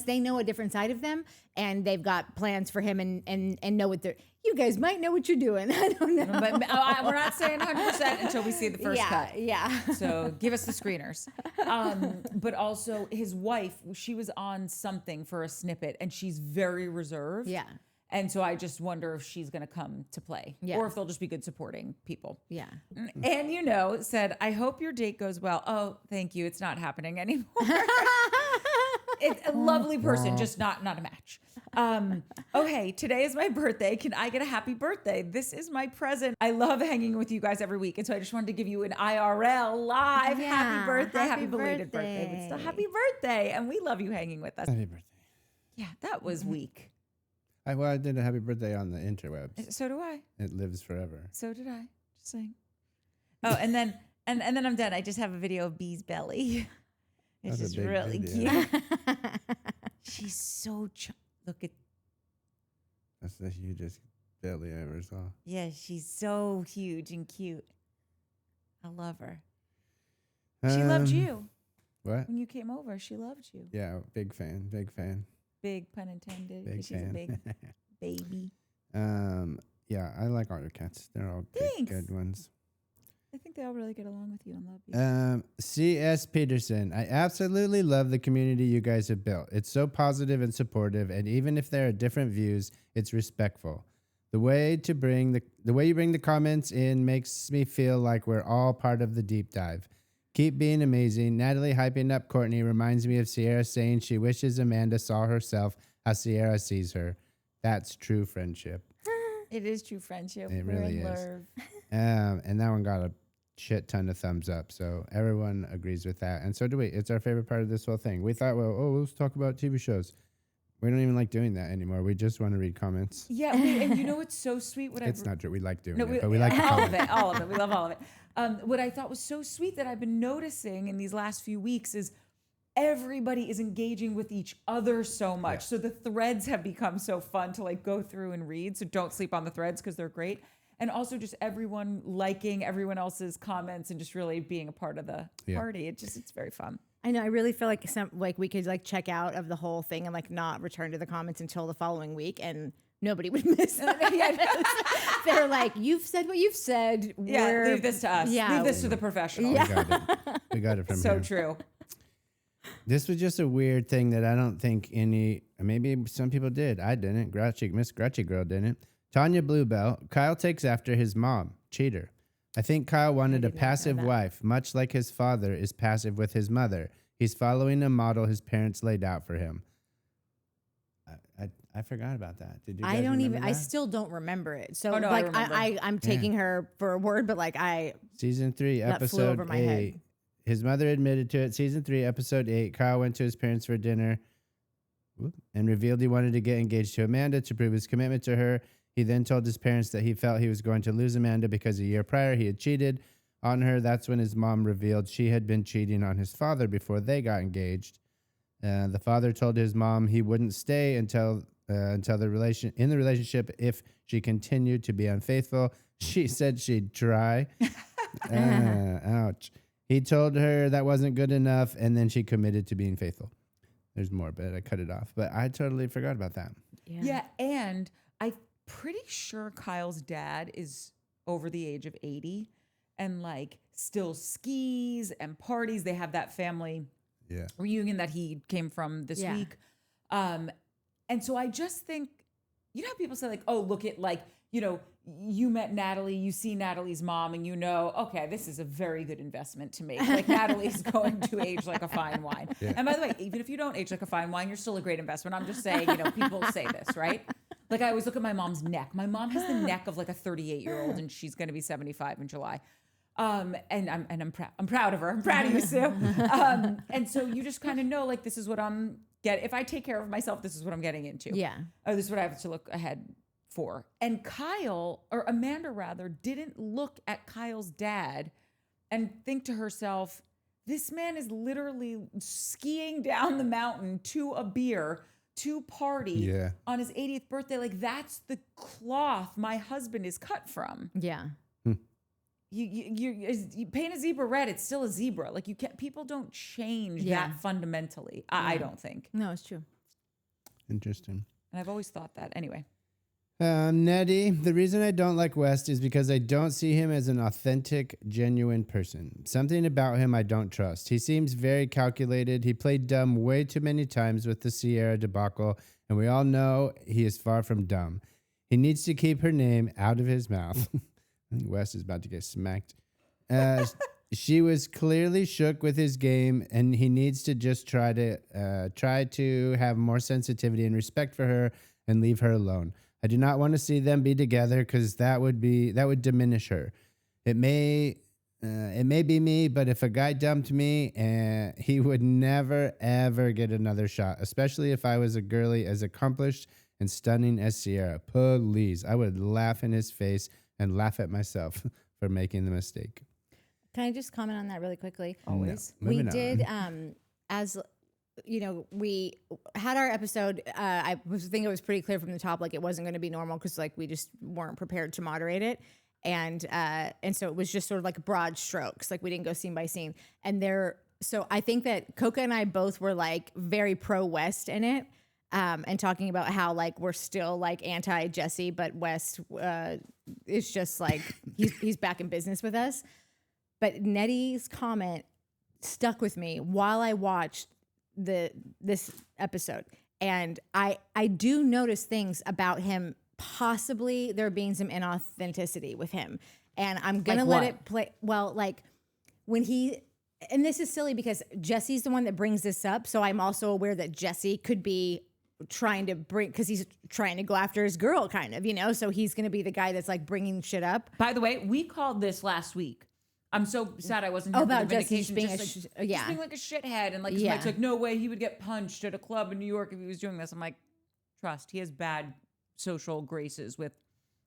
they know a different side of them and they've got plans for him and know what they're, you guys might know what you're doing. I don't know. But we're not saying 100% until we see the first cut. Yeah. So give us the screeners. But also his wife, she was on something for a snippet and she's very reserved. Yeah. And so I just wonder if she's going to come to play or if they'll just be good supporting people. Yeah. And, said, I hope your date goes well. Oh, thank you. It's not happening anymore. It's a lovely person, just not a match. Okay, today is my birthday. Can I get a happy birthday? This is my present. I love hanging with you guys every week, and so I just wanted to give you an IRL live happy birthday, happy belated birthday, but still happy birthday, and we love you hanging with us. Happy birthday. Yeah, that was weak. I did a happy birthday on the interwebs. So do I. It lives forever. So did I. Just saying. Oh, and then I'm done. I just have a video of Bee's belly. It's That's a just big really video. cute. She's so look at. That's the hugest belly I ever saw. Yeah, she's so huge and cute. I love her. She loved you What? when you came over. She loved you. Yeah, big fan. Big fan. Big pun intended. Big 'Cause she's a fan. big baby. Yeah, I like all your cats. They're all Thanks. good ones. I think they all really get along with you and love you. C.S. Peterson, I absolutely love the community you guys have built. It's so positive and supportive, and even if there are different views, it's respectful. The way you bring the comments in makes me feel like we're all part of the deep dive. Keep being amazing. Natalie hyping up Courtney reminds me of Sierra saying she wishes Amanda saw herself how Sierra sees her. That's true friendship. It is true friendship. It We're really in is. love. And that one got a shit ton of thumbs up. So everyone agrees with that. And so do we. It's our favorite part of this whole thing. We thought, well, let's talk about TV shows. We don't even like doing that anymore. We just want to read comments. Yeah, and you know what's so sweet? It's not true. We like doing No, it, but we like the all of comments. it, all of it. We love all of it. What I thought was so sweet that I've been noticing in these last few weeks is everybody is engaging with each other so much. Yeah. So the threads have become so fun to like go through and read. So don't sleep on the threads because they're great. And also just everyone liking everyone else's comments and just really being a part of the party. It's very fun. I know. I really feel like we could like check out of the whole thing and like not return to the comments until the following week, and nobody would miss that. They're like, "You've said what you've said. Yeah, leave this to us. Yeah. Leave this to the professionals. Yeah. We got it from So here. true. This was just a weird thing that I don't think maybe some people did. I didn't. Miss Grouchy Girl didn't. Tanya Bluebell, Kyle takes after his mom. Cheater. I think Kyle wanted a did not know passive that. wife, much like his father is passive with his mother. He's following a model his parents laid out for him. I forgot about that. Did you guys I don't remember even. I that? still don't remember it. So Oh, no, I like remember. I'm taking her for a word, but like Season 3, That flew episode over my 8. head. His mother admitted to it. Season 3, episode 8. Kyle went to his parents for dinner and revealed he wanted to get engaged to Amanda to prove his commitment to her. He then told his parents that he felt he was going to lose Amanda because a year prior he had cheated on her. That's when his mom revealed she had been cheating on his father before they got engaged. The father told his mom he wouldn't stay until the relationship if she continued to be unfaithful. She said she'd try. Ouch. He told her that wasn't good enough, and then she committed to being faithful. There's more, but I cut it off. But I totally forgot about that. Yeah, and I'm pretty sure Kyle's dad is over the age of 80 and like still skis and parties. They have that family reunion that he came from this week. And so I just think, you know how people say like, oh, look at like, you know, you met Natalie, you see Natalie's mom and you know, okay, this is a very good investment to make. Like Natalie's going to age like a fine wine. Yeah. And by the way, even if you don't age like a fine wine, you're still a great investment. I'm just saying, you know, people say this, right? Like I always look at my mom's neck. My mom has the neck of like a 38-year-old and she's going to be 75 in July. And I'm proud of her. I'm proud of you, Sue. And so you just kind of know like, this is what I'm getting. If I take care of myself, this is what I'm getting into. Yeah. Oh, this is what I have to look ahead for. And Kyle, or Amanda rather, didn't look at Kyle's dad and think to herself, this man is literally skiing down the mountain to a beer to party on his 80th birthday. Like that's the cloth my husband is cut from. Yeah. You paint a zebra red, it's still a zebra. Like you can't, people don't change that fundamentally. I don't think. No, it's true. Interesting. And I've always thought that. Anyway. Nettie, the reason I don't like West is because I don't see him as an authentic, genuine person. Something about him I don't trust. He seems very calculated. He played dumb way too many times with the Sierra debacle, and we all know he is far from dumb. He needs to keep her name out of his mouth. I think West is about to get smacked. she was clearly shook with his game, and he needs to just try to have more sensitivity and respect for her and leave her alone. I do not want to see them be together because that would diminish her. It may be me, but if a guy dumped me, he would never ever get another shot, especially if I was a girly as accomplished and stunning as Sierra. Please, I would laugh in his face and laugh at myself for making the mistake. Can I just comment on that really quickly? Always. No, We moving did, on. as you know, we had our episode. I think it was pretty clear from the top, like it wasn't going to be normal because like we just weren't prepared to moderate it. And so it was just sort of like broad strokes. Like we didn't go scene by scene. So I think that Cooke and I both were like very pro West in it. And talking about how like we're still like anti Jesse, but West is just like he's back in business with us. But Nettie's comment stuck with me while I watched this episode, and I do notice things about him. Possibly there being some inauthenticity with him, and I'm gonna let it play. Well, like when and this is silly because Jesse's the one that brings this up, so I'm also aware that Jesse could be trying to because he's trying to go after his girl, kind of, you know. So he's gonna be the guy that's like bringing shit up. By the way, we called this last week. I'm so sad I wasn't here for about the Jesse's vindication. being Just yeah, being like a shithead, and like Yeah. Mike's like, no way he would get punched at a club in New York if he was doing this. I'm like, trust, he has bad social graces with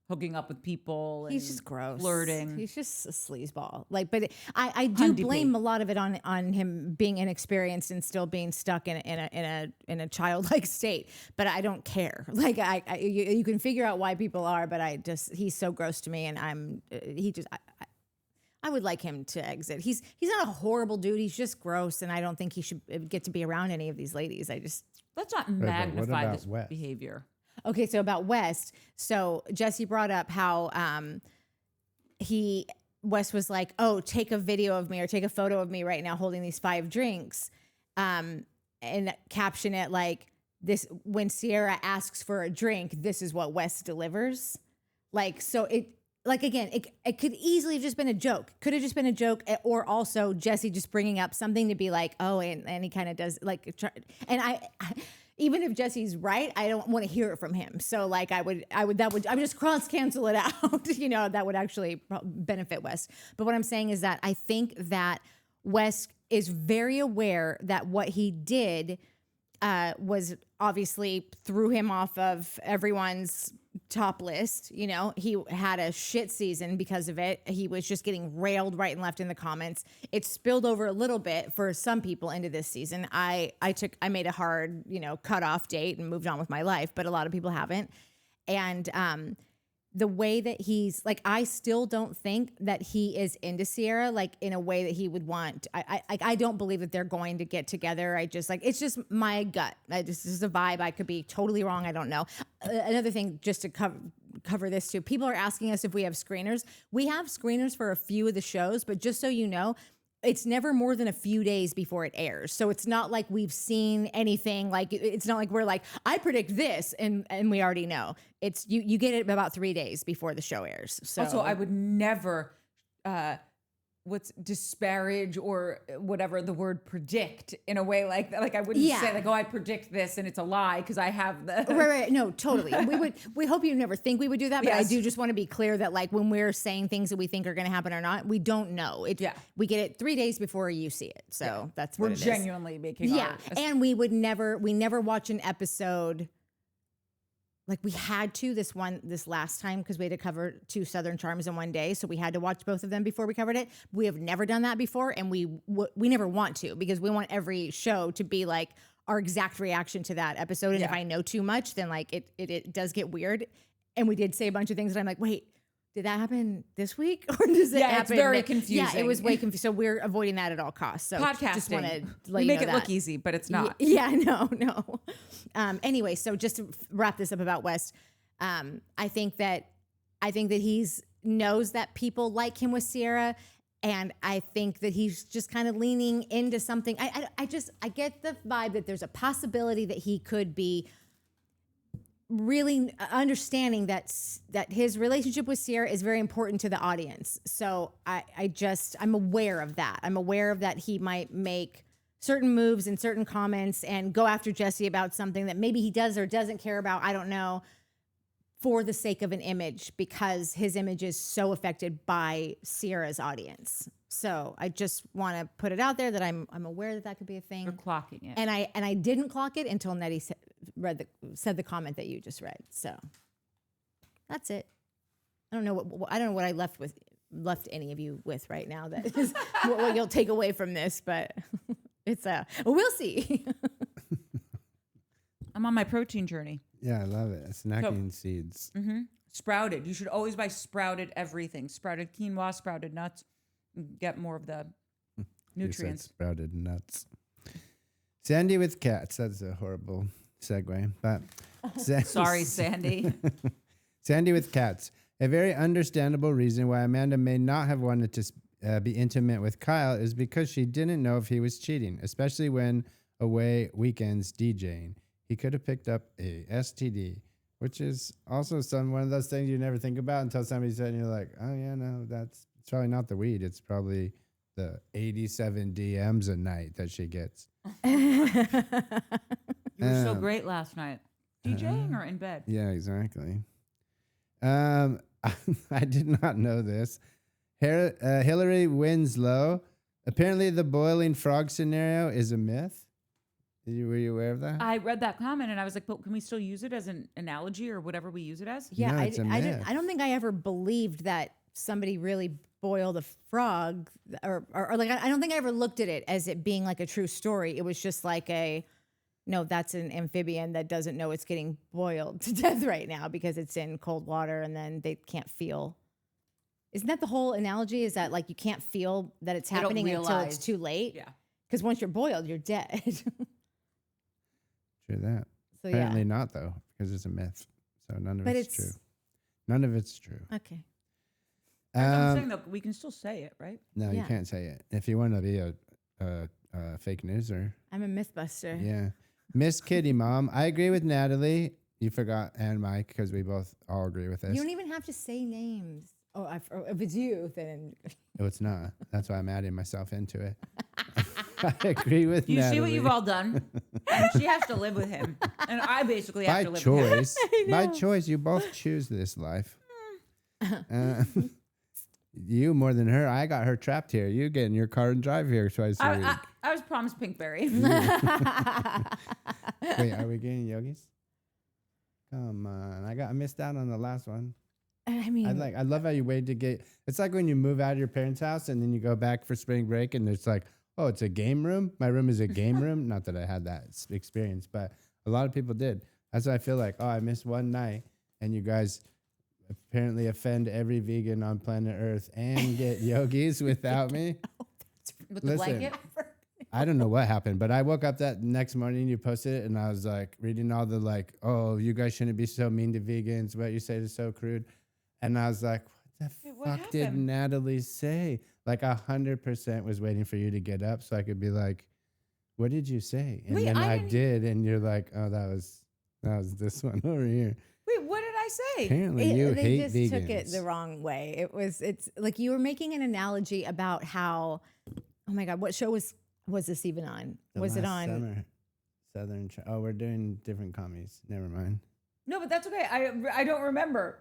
hooking up with people. And he's just gross, flirting. He's just a sleazeball. Like, but I do blame a lot of it on him being inexperienced and still being stuck in a childlike state. But I don't care. Like you can figure out why people are, but he's so gross to me, and I would like him to exit. He's not a horrible dude. He's just gross, and I don't think he should get to be around any of these ladies. Let's not but what magnify about this Wes? behavior. Okay, so about West. So Jesse brought up how West was like, oh, take a video of me or take a photo of me right now holding these 5 drinks, and caption it like this: when Sierra asks for a drink, this is what West delivers. Like, so it. Like, again, it could easily have just been a joke. Could have just been a joke, or also Jesse just bringing up something to be like, oh, and he kind of does like, and I even if Jesse's right, I don't want to hear it from him. So like, I would just cross cancel it out. You know, that would actually benefit West. But what I'm saying is that I think that West is very aware that what he did was obviously threw him off of everyone's top list. You know, he had a shit season because of it. He was just getting railed right and left in the comments. It spilled over a little bit for some people into this season. I made a hard, cutoff date and moved on with my life, but a lot of people haven't. And the way that he's like, I still don't think that he is into Sierra, like in a way that he would want. I don't believe that they're going to get together. It's just my gut. This is a vibe. I could be totally wrong. I don't know. Another thing, just to cover this too. People are asking us if we have screeners. We have screeners for a few of the shows, but just so you know, it's never more than a few days before it airs. So it's not like we've seen anything. Like, it's not like we're like, I predict this and we already know. It's you get it about 3 days before the show airs. So Also, I would never disparage or whatever the word predict in a way like that. Like I wouldn't say like, oh, I predict this and it's a lie because I have the right. No, totally. We hope you never think we would do that, but Yes. I do just want to be clear that like when we're saying things that we think are going to happen or not, we don't know. We get it 3 days before you see it. So that's what we're it is. genuinely making And we never watch an episode. Like we had to this last time because we had to cover 2 Southern Charms in one day. So we had to watch both of them before we covered it. We have never done that before. And we never want to because we want every show to be like our exact reaction to that episode. And if I know too much, then like it does get weird. And we did say a bunch of things that I'm like, wait, did that happen this week? Or does it happen? It's very confusing. Yeah, it was way confusing. So we're avoiding that at all costs. So podcasting. Just want to let we you make know it that. look easy, but it's not. Yeah, no. Anyway, so just to wrap this up about West, I think that he knows that people like him with Sierra, and I think that he's just kind of leaning into something. I get the vibe that there's a possibility that he could be really understanding that his relationship with Sierra is very important to the audience. So I'm aware of that. I'm aware of that he might make certain moves and certain comments and go after Jesse about something that maybe he does or doesn't care about. I don't know, for the sake of an image, because his image is so affected by Sierra's audience. So I just want to put it out there that I'm aware that could be a thing. You're clocking it. And I didn't clock it until Nettie said the comment that you just read. So that's it. I don't know what I left any of you with right now. That is what you'll take away from this, but it's we'll see. I'm on my protein journey. Yeah, I love it. Snacking seeds. Mm-hmm. Sprouted. You should always buy sprouted everything. Sprouted quinoa, sprouted nuts. Get more of the nutrients. You said sprouted nuts. Sandy with cats. That's a horrible segue. But Sorry, Sandy. Sandy with cats. A very understandable reason why Amanda may not have wanted to be intimate with Kyle is because she didn't know if he was cheating, especially when away weekends DJing. He could have picked up a STD, which is also one of those things you never think about until somebody said, and you're like, oh yeah, no, it's probably not the weed. It's probably the 87 DMs a night that she gets. You were so great last night. DJing or in bed? Yeah, exactly. I did not know this. Hillary Winslow. Apparently the boiling frog scenario is a myth. Were you aware of that? I read that comment and I was like, but can we still use it as an analogy or whatever we use it as? Yeah, No, it's a myth. I don't think I ever believed that somebody really boiled a frog, or like I don't think I ever looked at it as it being like a true story. It was just like no, that's an amphibian that doesn't know it's getting boiled to death right now because it's in cold water and then they can't feel. Isn't that the whole analogy? Is that like you can't feel that it's They don't happening until realize. it's too late? Yeah. Because once you're boiled, you're dead. True that. So Apparently yeah. not, though, because it's a myth. So none of But it's true. None of it's true. Okay. I'm saying though, we can still say it, right? No, you Yeah. can't say it. If you want to be a fake newser, I'm a mythbuster. yeah. Miss Kitty Mom, I agree with Natalie. You forgot and Mike because we both all agree with this. You don't even have to say names. Oh, if it's you, then No, it's not. That's why I'm adding myself into it. I agree with You Natalie. see what you've all done? And she has to live with him. And I basically have By to live with him. choice. By choice, you both choose this life. You more than her. I got her trapped here. You get in your car and drive here twice a week. I was promised Pinkberry. Wait, are we getting yogis? Come on. I missed out on the last one. I mean, I love how you wait to get. It's like when you move out of your parents' house and then you go back for spring break and it's like, oh, it's a game room. My room is a game room. Not that I had that experience, but a lot of people did. That's why I feel like, oh, I missed one night and you guys apparently offend every vegan on planet Earth and get yogis without me. With the Listen. blanket. I don't know what happened, but I woke up that next morning, you posted it, and I was like reading all the like, oh, you guys shouldn't be so mean to vegans. What you say is so crude. And I was like, what the Wait, what fuck did happened? Natalie say? Like 100% was waiting for you to get up so I could be like, what did you say? And Wait, then I I didn't- did, and you're like, oh, that was this one over here. Wait, what did I say? Apparently you they hate just vegans. took it the wrong way. It's like you were making an analogy about how, oh my God, what show was this even on? The Was it last on? summer, oh, we're doing different commies. Never mind. No, but that's okay. I don't remember.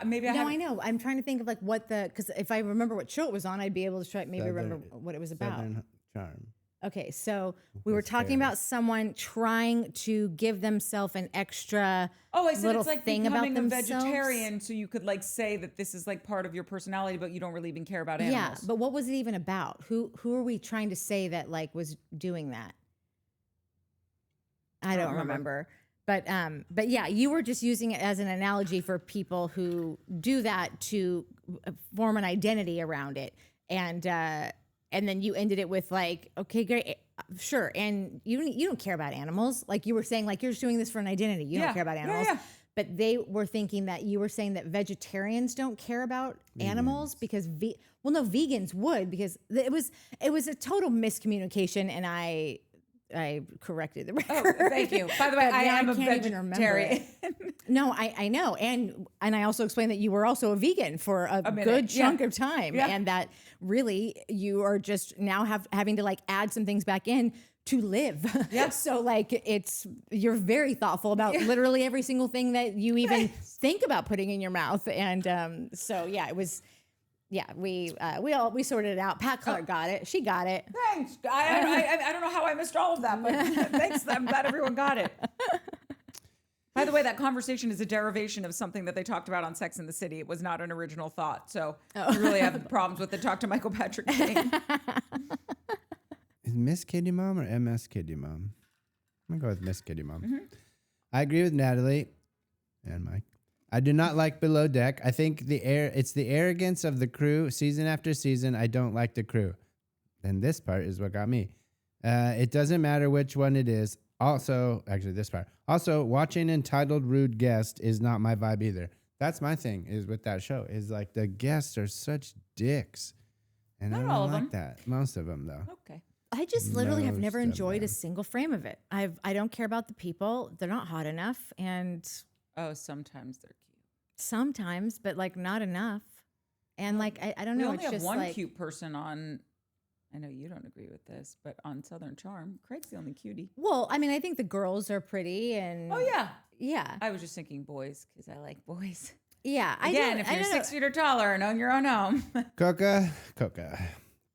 Maybe I No, have. I know. I'm trying to think of like because if I remember what show it was on, I'd be able to remember what it was about. Southern Charm. Okay, so we were With talking Harry. about someone trying to give themselves an extra Oh, I said little it's like thing about becoming a themselves. vegetarian, so you could like say that this is like part of your personality, but you don't really even care about Yeah, animals. but what was it even about? Who are we trying to say that like was doing that? I don't remember. But yeah, you were just using it as an analogy for people who do that to form an identity around it, and then you ended it with like, okay, great, sure, and you don't care about animals, like you were saying, like you're just doing this for an identity. You Yeah, don't care about yeah, animals. yeah. But they were thinking that you were saying that vegetarians don't care about animals because no, vegans would, because it was a total miscommunication, and I corrected the record. Oh, thank you. By the way, But I now am a can't even remember vegetarian. it. No, I know. And I also explained that you were also a vegan for a minute, good chunk yeah. of time. Yeah. And that really you are just now having to like add some things back in to live. Yeah. So like you're very thoughtful about literally every single thing that you even think about putting in your mouth. And so yeah, it was. Yeah, we sorted it out. Pat Clark got it. She got it. Thanks. I don't know how I missed all of that, but thanks. I'm glad everyone got it. By the way, that conversation is a derivation of something that they talked about on Sex and the City. It was not an original thought. So if you really have problems with it, talk to Michael Patrick King. Is Miss Kitty Mom or MS Kitty Mom? I'm gonna go with Miss Kitty Mom. Mm-hmm. I agree with Natalie and Mike. I do not like Below Deck. I think it's the arrogance of the crew. Season after season, I don't like the crew. And this part is what got me. It doesn't matter which one it is. Also, actually, this part. Also, watching Entitled Rude Guest is not my vibe either. That's my thing is with that show. Is like the guests are such dicks. And Not I don't all of like them. that. Most of them, though. Okay. I just literally have never Most of enjoyed a them. single frame of it. I don't care about the people. They're not hot enough. And Oh, sometimes they're cute. sometimes, but like not enough. And like, I don't We know. only It's have just one like, cute person on. I know you don't agree with this, but on Southern Charm, Craig's the only cutie. well, I mean, I think the girls are pretty and Oh yeah. yeah. I was just thinking boys because I like boys. Yeah. Again, if you're 6 feet or taller and own your own home. Coca,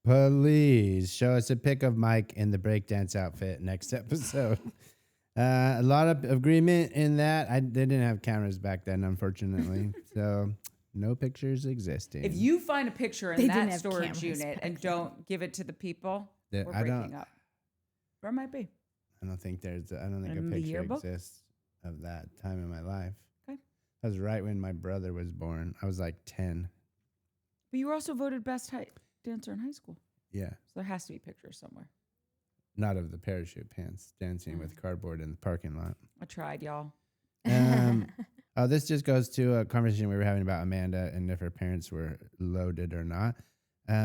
please show us a pic of Mike in the breakdance outfit next episode. A lot of agreement in that. They didn't have cameras back then, unfortunately. So no pictures existing. If you find a picture in They didn't that have storage cameras unit back and don't give it to the people, Yeah, we're I don't- breaking up. Or it might be. I don't think In a the picture yearbook? exists of that time in my life. Okay. That was right when my brother was born. I was like 10. But you were also voted best dancer in high school. Yeah. So there has to be pictures somewhere. Not of the parachute pants, dancing Mm. with cardboard in the parking lot. I tried, y'all. Oh, this just goes to a conversation we were having about Amanda and if her parents were loaded or not.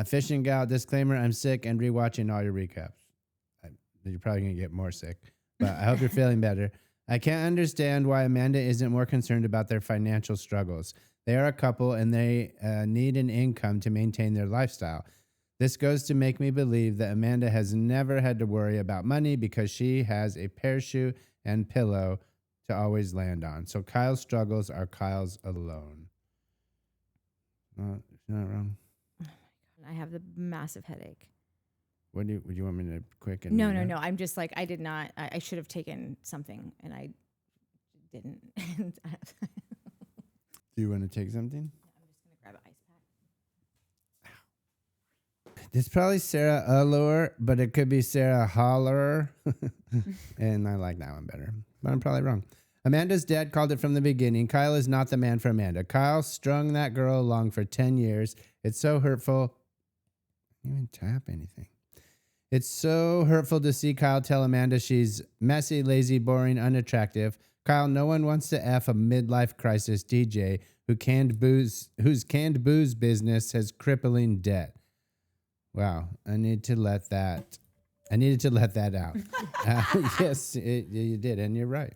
Fishing Gal, disclaimer, I'm sick and rewatching all your recaps. You're probably going to get more sick, but I hope you're feeling better. I can't understand why Amanda isn't more concerned about their financial struggles. They are a couple and they need an income to maintain their lifestyle. This goes to make me believe that Amanda has never had to worry about money because she has a parachute and pillow to always land on. So Kyle's struggles are Kyle's alone. She's not wrong. I have the massive headache. Would you want me to quick? No. I'm just like, I did not, I should have taken something and I didn't. And Do you want to take something? I'm just going to grab an ice pack. It's probably Sarah Allure, but it could be Sarah Holler. And I like that one better, but I'm probably wrong. Amanda's dad called it from the beginning. Kyle is not the man for Amanda. Kyle strung that girl along for 10 years. It's so hurtful. I didn't even tap anything. It's so hurtful to see Kyle tell Amanda she's messy, lazy, boring, unattractive. Kyle, no one wants to F a midlife crisis DJ whose canned booze business has crippling debt. Wow, I needed to let that out. Yes, you did, and you're right.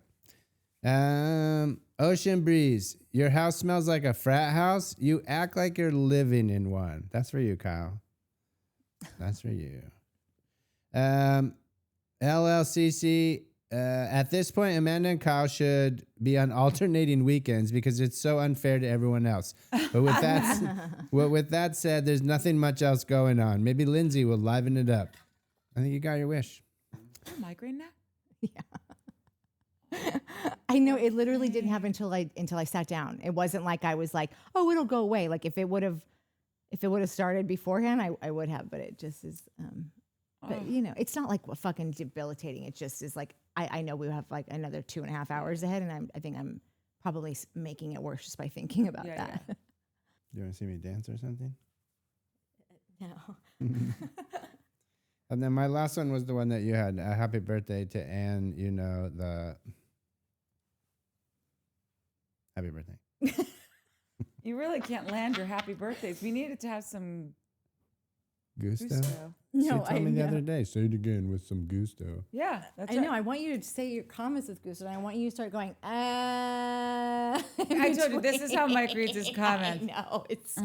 Ocean Breeze, your house smells like a frat house. You act like you're living in one. That's for you, Kyle. That's for you. LLCC, at this point, Amanda and Kyle should be on alternating weekends because it's so unfair to everyone else. But with that said, there's nothing much else going on. Maybe Lindsay will liven it up. I think you got your wish. Migraine now? I know it literally didn't happen until I sat down. It wasn't like I was like, oh, it'll go away. Like if it would have started beforehand, I would have, but it just is, but you know, it's not like fucking debilitating. It just is like, I know we have like another 2.5 hours ahead and I think I'm probably making it worse just by thinking about that. Yeah. You want to see me dance or something? No. And then my last one was the one that you had. Happy birthday to Anne. You know, the happy birthday. You really can't land your happy birthdays. We needed to have some Gusto? gusto. No, She told me the other day. Say it again with some gusto. Yeah, that's I right. know. I want you to say your comments with Goose, and I want you to start going, I told you, this is how Mike reads his comments. I know. It's so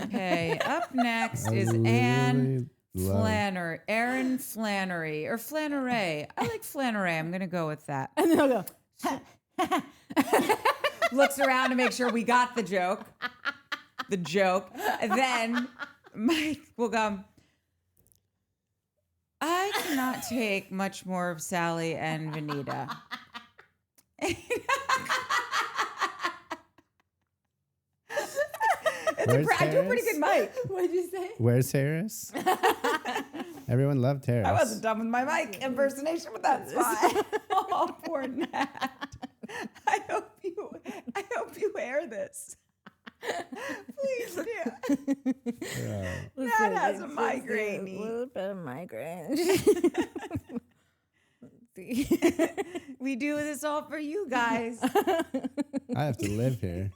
Okay, up next I is literally Anne love- Flannery. Aaron Flannery. Or Flannery. I like Flannery. I'm going to go with that. And then I'll go, Looks around to make sure we got the joke. And then Mike will go, I cannot take much more of Sally and Vanita. Where's I do a pretty Harris? good Mike. what'd you say? Where's Harris? Everyone loved Harris. I wasn't done with my Mike impersonation, but that's fine. Oh, poor Nat. I hope you air this. Please do. Nat has a migraine. A little bit of migraine. We do this all for you guys. I have to live here.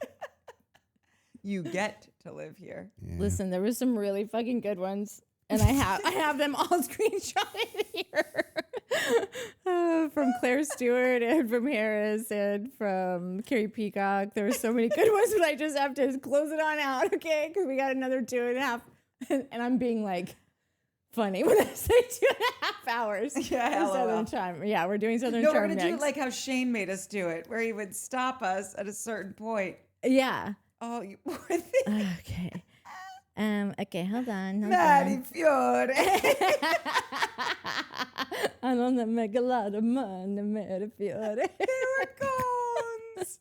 You get to live here. Yeah. Listen, there was some really fucking good ones, and I have them all screenshotted here. From Claire Stewart and from Harris and from Carrie Peacock. There were so many good ones, but I just have to close it on out, okay? Because we got another 2.5, and I'm being like funny when I say 2.5 hours. Yeah, of Southern Charm. Yeah, we're doing Southern No, we're Charm gonna do it next. like how Shane made us do it, where he would stop us at a certain point. Yeah. Oh, you poor thing. Okay. Okay, hold on. Maddie Fiore. I don't make a lot of money, Maddie Fiore. They were cones.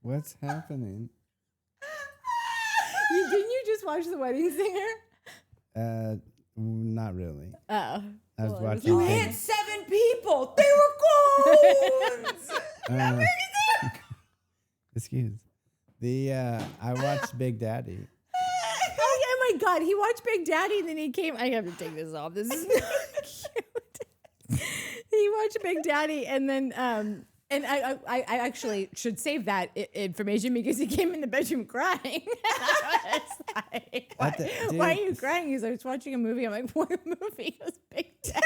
What's happening? Didn't you just watch The Wedding Singer? Not really. Oh. I was Well, watching. You hit 7 people. They were cones. Excuse. I watched Big Daddy. Oh my God, he watched Big Daddy and then he came. I have to take this off. This is not cute. He watched Big Daddy and then and I actually should save that information because he came in the bedroom crying. I was like, why are you crying? He's like, I was watching a movie. I'm like, what movie? He goes, Big Daddy.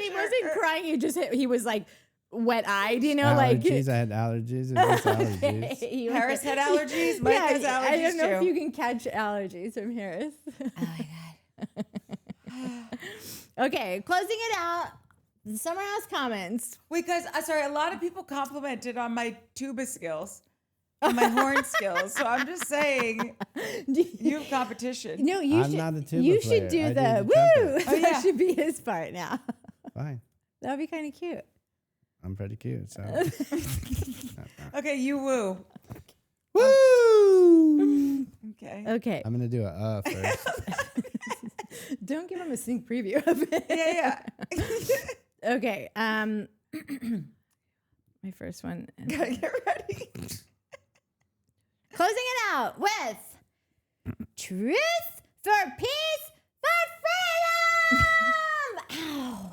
He wasn't crying. He was like wet-eyed, you know, Allergies. I had allergies. It was just allergies. Harris had allergies. Mike has allergies I don't know if too. you can catch allergies from Harris. Oh my God. Okay, closing it out. The Summer House comments. Wait, guys, sorry, a lot of people complimented on my tuba skills, on my horn skills. So I'm just saying, you have competition. No, you I'm should. not a tuba You player. should do I the do woo. trumpet. Oh, yeah. That should be his part now. Fine. That would be kind of cute. I'm pretty cute. So. Okay, you woo. Woo! Okay. Okay. I'm gonna do a first. Don't give him a sneak preview of it. Yeah. Okay. My first one. Gotta get ready. Closing it out with truth for peace for freedom. Ow.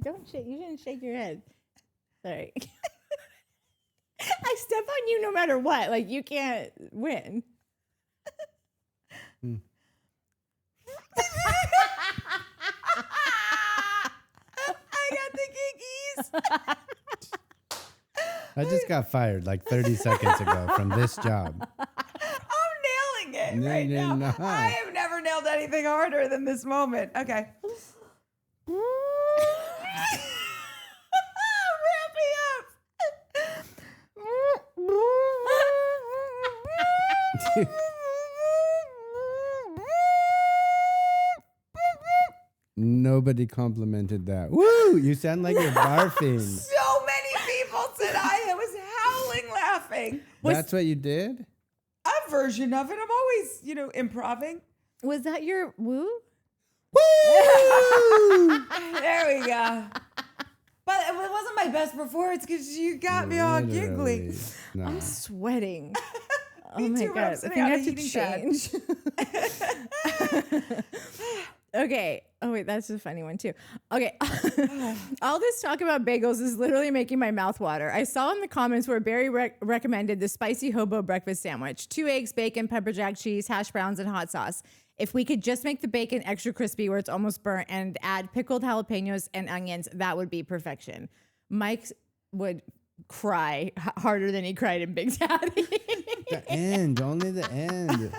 Don't shake. You shouldn't shake your head. Sorry. I step on you no matter what. Like you can't win. I got the kickies. I just got fired like 30 seconds ago from this job. I'm nailing it No, right you're now. not. I have never nailed anything harder than this moment. Okay. Ramp me up. Nobody complimented that. Woo! You sound like you're barfing. So many people said I was howling laughing. That's what you did? A version of it. I'm always, improving. Was that your woo? Woo! There we go. But it wasn't my best performance because you got me all giggly. Literally. No. I'm sweating. Oh Me my too, but I'm God. I sitting think I on a have to heating pad. change. Okay. Oh wait, that's a funny one too. Okay. All this talk about bagels is literally making my mouth water. I saw in the comments where Barry recommended the spicy hobo breakfast sandwich: 2 eggs, bacon, pepper jack cheese, hash browns, and hot sauce. If we could just make the bacon extra crispy where it's almost burnt and add pickled jalapenos and onions, that would be perfection. Mike would cry harder than he cried in Big Daddy. The end, only the end.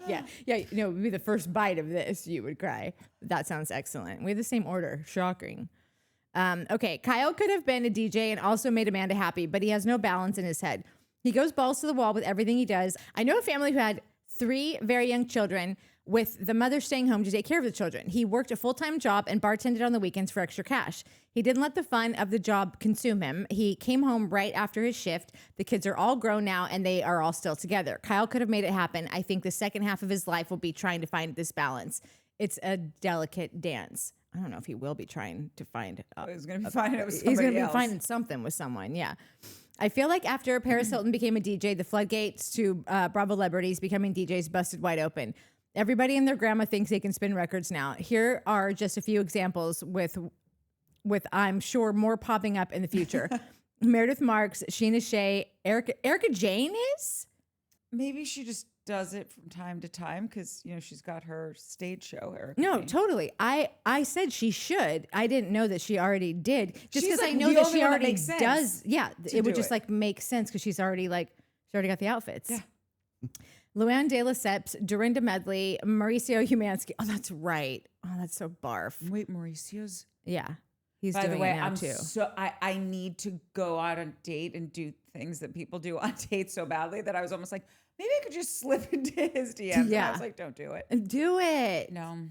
Yeah. It would be the first bite of this. You would cry. That sounds excellent. We have the same order. Shocking. Okay. Kyle could have been a DJ and also made Amanda happy, but he has no balance in his head. He goes balls to the wall with everything he does. I know a family who had 3 very young children with the mother staying home to take care of the children. He worked a full-time job and bartended on the weekends for extra cash. He didn't let the fun of the job consume him. He came home right after his shift. The kids are all grown now and they are all still together. Kyle could have made it happen. I think the second half of his life will be trying to find this balance. It's a delicate dance. I don't know if he will be trying to find. He's going to be finding it with somebody He's going to be else. finding something with someone. Yeah. I feel like after Paris Hilton became a DJ, the floodgates to Bravo celebrities becoming DJs busted wide open. Everybody and their grandma thinks they can spin records now. Here are just a few examples with I'm sure more popping up in the future. Meredith Marks, Sheena Shea, Erica Jane is? Maybe she just does it from time to time because, she's got her stage show. Erica No, Jane. totally. I said she should. I didn't know that she already did. Just She's because I like know the that only she one that already makes sense does. Yeah, to it would do just it. make sense because she's already got the outfits. Yeah. Luann de Lesseps, Dorinda Medley, Mauricio Humansky. Oh, that's right. Oh, that's so barf. Wait, Mauricio's. Yeah. He's By doing the way, it now I'm too. I need to go out on a date and do things that people do on dates so badly that I was almost like, maybe I could just slip into his DMs. And I Yeah. was like, don't do it. Do it. No.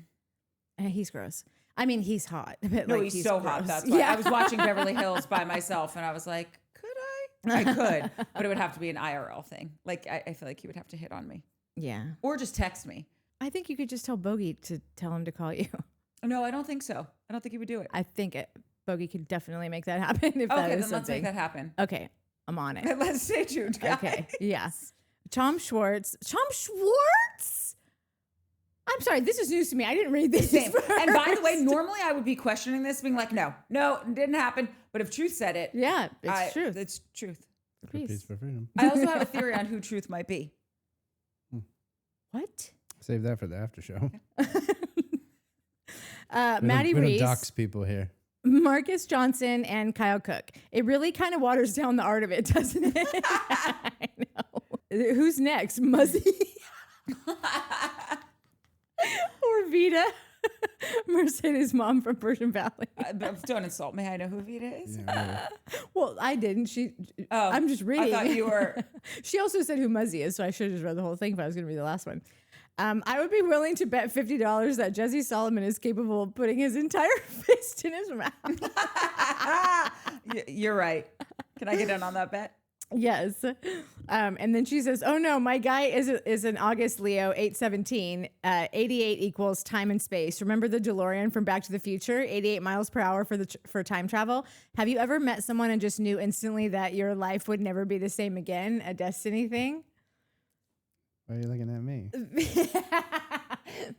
He's gross. I mean, he's hot. But No, like, he's so hot. gross. That's why Yeah. I was watching Beverly Hills by myself and I was like, could I? I could, but it would have to be an IRL thing. Like, I feel like he would have to hit on me Yeah. or just text me. I think you could just tell Bogey to tell him to call you. No, I don't think so. I don't think he would do it. I think Bogey could definitely make that happen if that Okay, is then let's something. make that happen. Okay, I'm on it. Let's stay tuned, guys. Okay, yeah. Tom Schwartz. Tom Schwartz? I'm sorry, this is news to me. I didn't read this. Same. And by the way, first. normally I would be questioning this, being like, no, it didn't happen. But if Truth said it, Yeah, it's truth. It's Truth. Peace for freedom. I also have a theory on who Truth might be. What? Save that for the after show. Maddie we don't Reese, dox people here. Marcus Johnson, and Kyle Cooke. It really kind of waters down the art of it, doesn't it? I know. Who's next? Muzzy? Or Vita? Mercedes' mom from Persian Valley. Don't insult me. I know who Vita is. Yeah, Well, I didn't. Oh, I'm just reading. I thought you were. She also said who Muzzy is, so I should have just read the whole thing if I was going to read the last one. I would be willing to bet $50 that Jesse Solomon is capable of putting his entire fist in his mouth. You're right. Can I get in on that bet? Yes. And then she says, oh no, my guy is an August Leo, 817. 88 equals time and space. Remember the DeLorean from Back to the Future? 88 miles per hour for time travel. Have you ever met someone and just knew instantly that your life would never be the same again? A destiny thing? Why are you looking at me?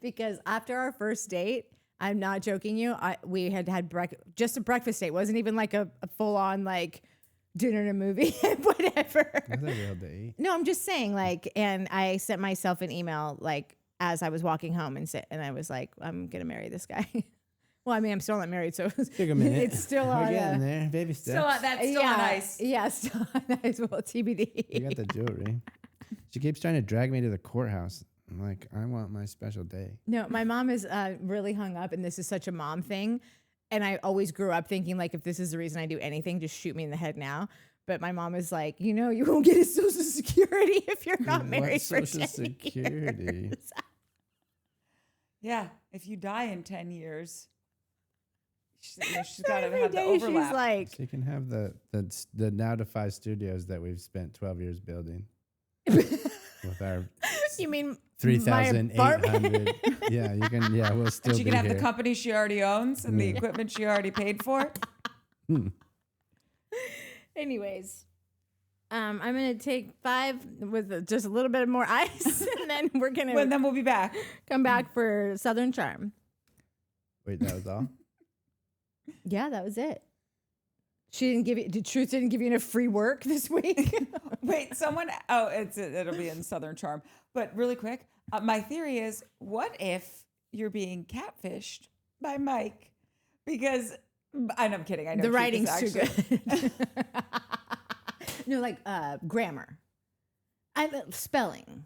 Because after our first date, I'm not joking you, we had just a breakfast date. It wasn't even like a full on like dinner and a movie, whatever. That's a real date. No, I'm just saying and I sent myself an email as I was walking home and I was like, I'm gonna marry this guy. Well, I mean, I'm still not married, so Took a minute. it's still We're on. getting there. Baby steps. That's still on ice. Yeah, still on ice. Well, TBD. You got the jewelry. She keeps trying to drag me to the courthouse. I'm like, I want my special day. No, my mom is really hung up, and this is such a mom thing. And I always grew up thinking, if this is the reason I do anything, just shoot me in the head now. But my mom is like, you won't get a Social Security if you're not married What for Social 10 Security? years. Yeah. If you die in 10 years, she's got to Every have the day overlap. she's like, She can have the now to 5 studios that we've spent 12 years building with our you mean my 3,800. apartment? Yeah, you can. Yeah, we'll still. But she be can have here. the company she already owns and the equipment she already paid for. Anyways, I'm gonna take 5 with just a little bit more ice, and then we're gonna Well, then we'll be back. come back for Southern Charm. Wait, that was all? Yeah, that was it. She didn't give you. Truth didn't give you enough free work this week. Wait, someone. Oh, it'll be in Southern Charm. But really quick, my theory is, what if you're being catfished by Mike? Because I'm kidding. I know The Truth is writing's too actually- good. No, like grammar. Spelling.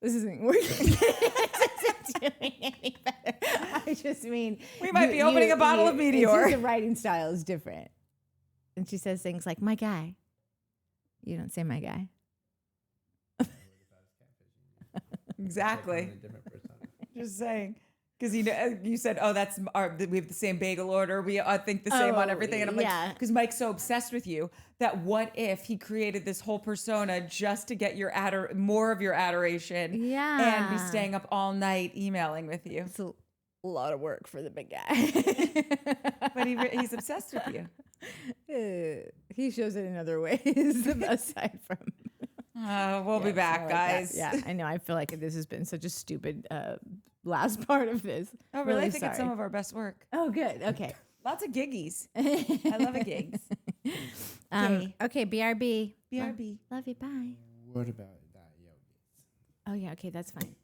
This isn't working. This isn't doing any better. I just mean We might be opening a bottle of Meteor. It's just the writing style is different. And she says things like, my guy. You don't say my guy. Exactly. Just saying. Because you said, oh, we have the same bagel order. We think the same on Oh, everything. And I'm yeah. like, because Mike's so obsessed with you that what if he created this whole persona just to get your more of your adoration and be Yeah. staying up all night emailing with you. It's a lot of work for the big guy. But he's obsessed with you. He shows it in other ways, aside from. We'll be Yeah, back, I like that. guys. Yeah, I know. I feel like this has been such a stupid last part of this. Oh, really? I think sorry. it's some of our best work. Oh, good. Okay. Lots of giggies. I love a gigs. Okay, BRB. BRB. Love you. Bye. What about that? Yo, Oh, yeah. Okay, that's fine.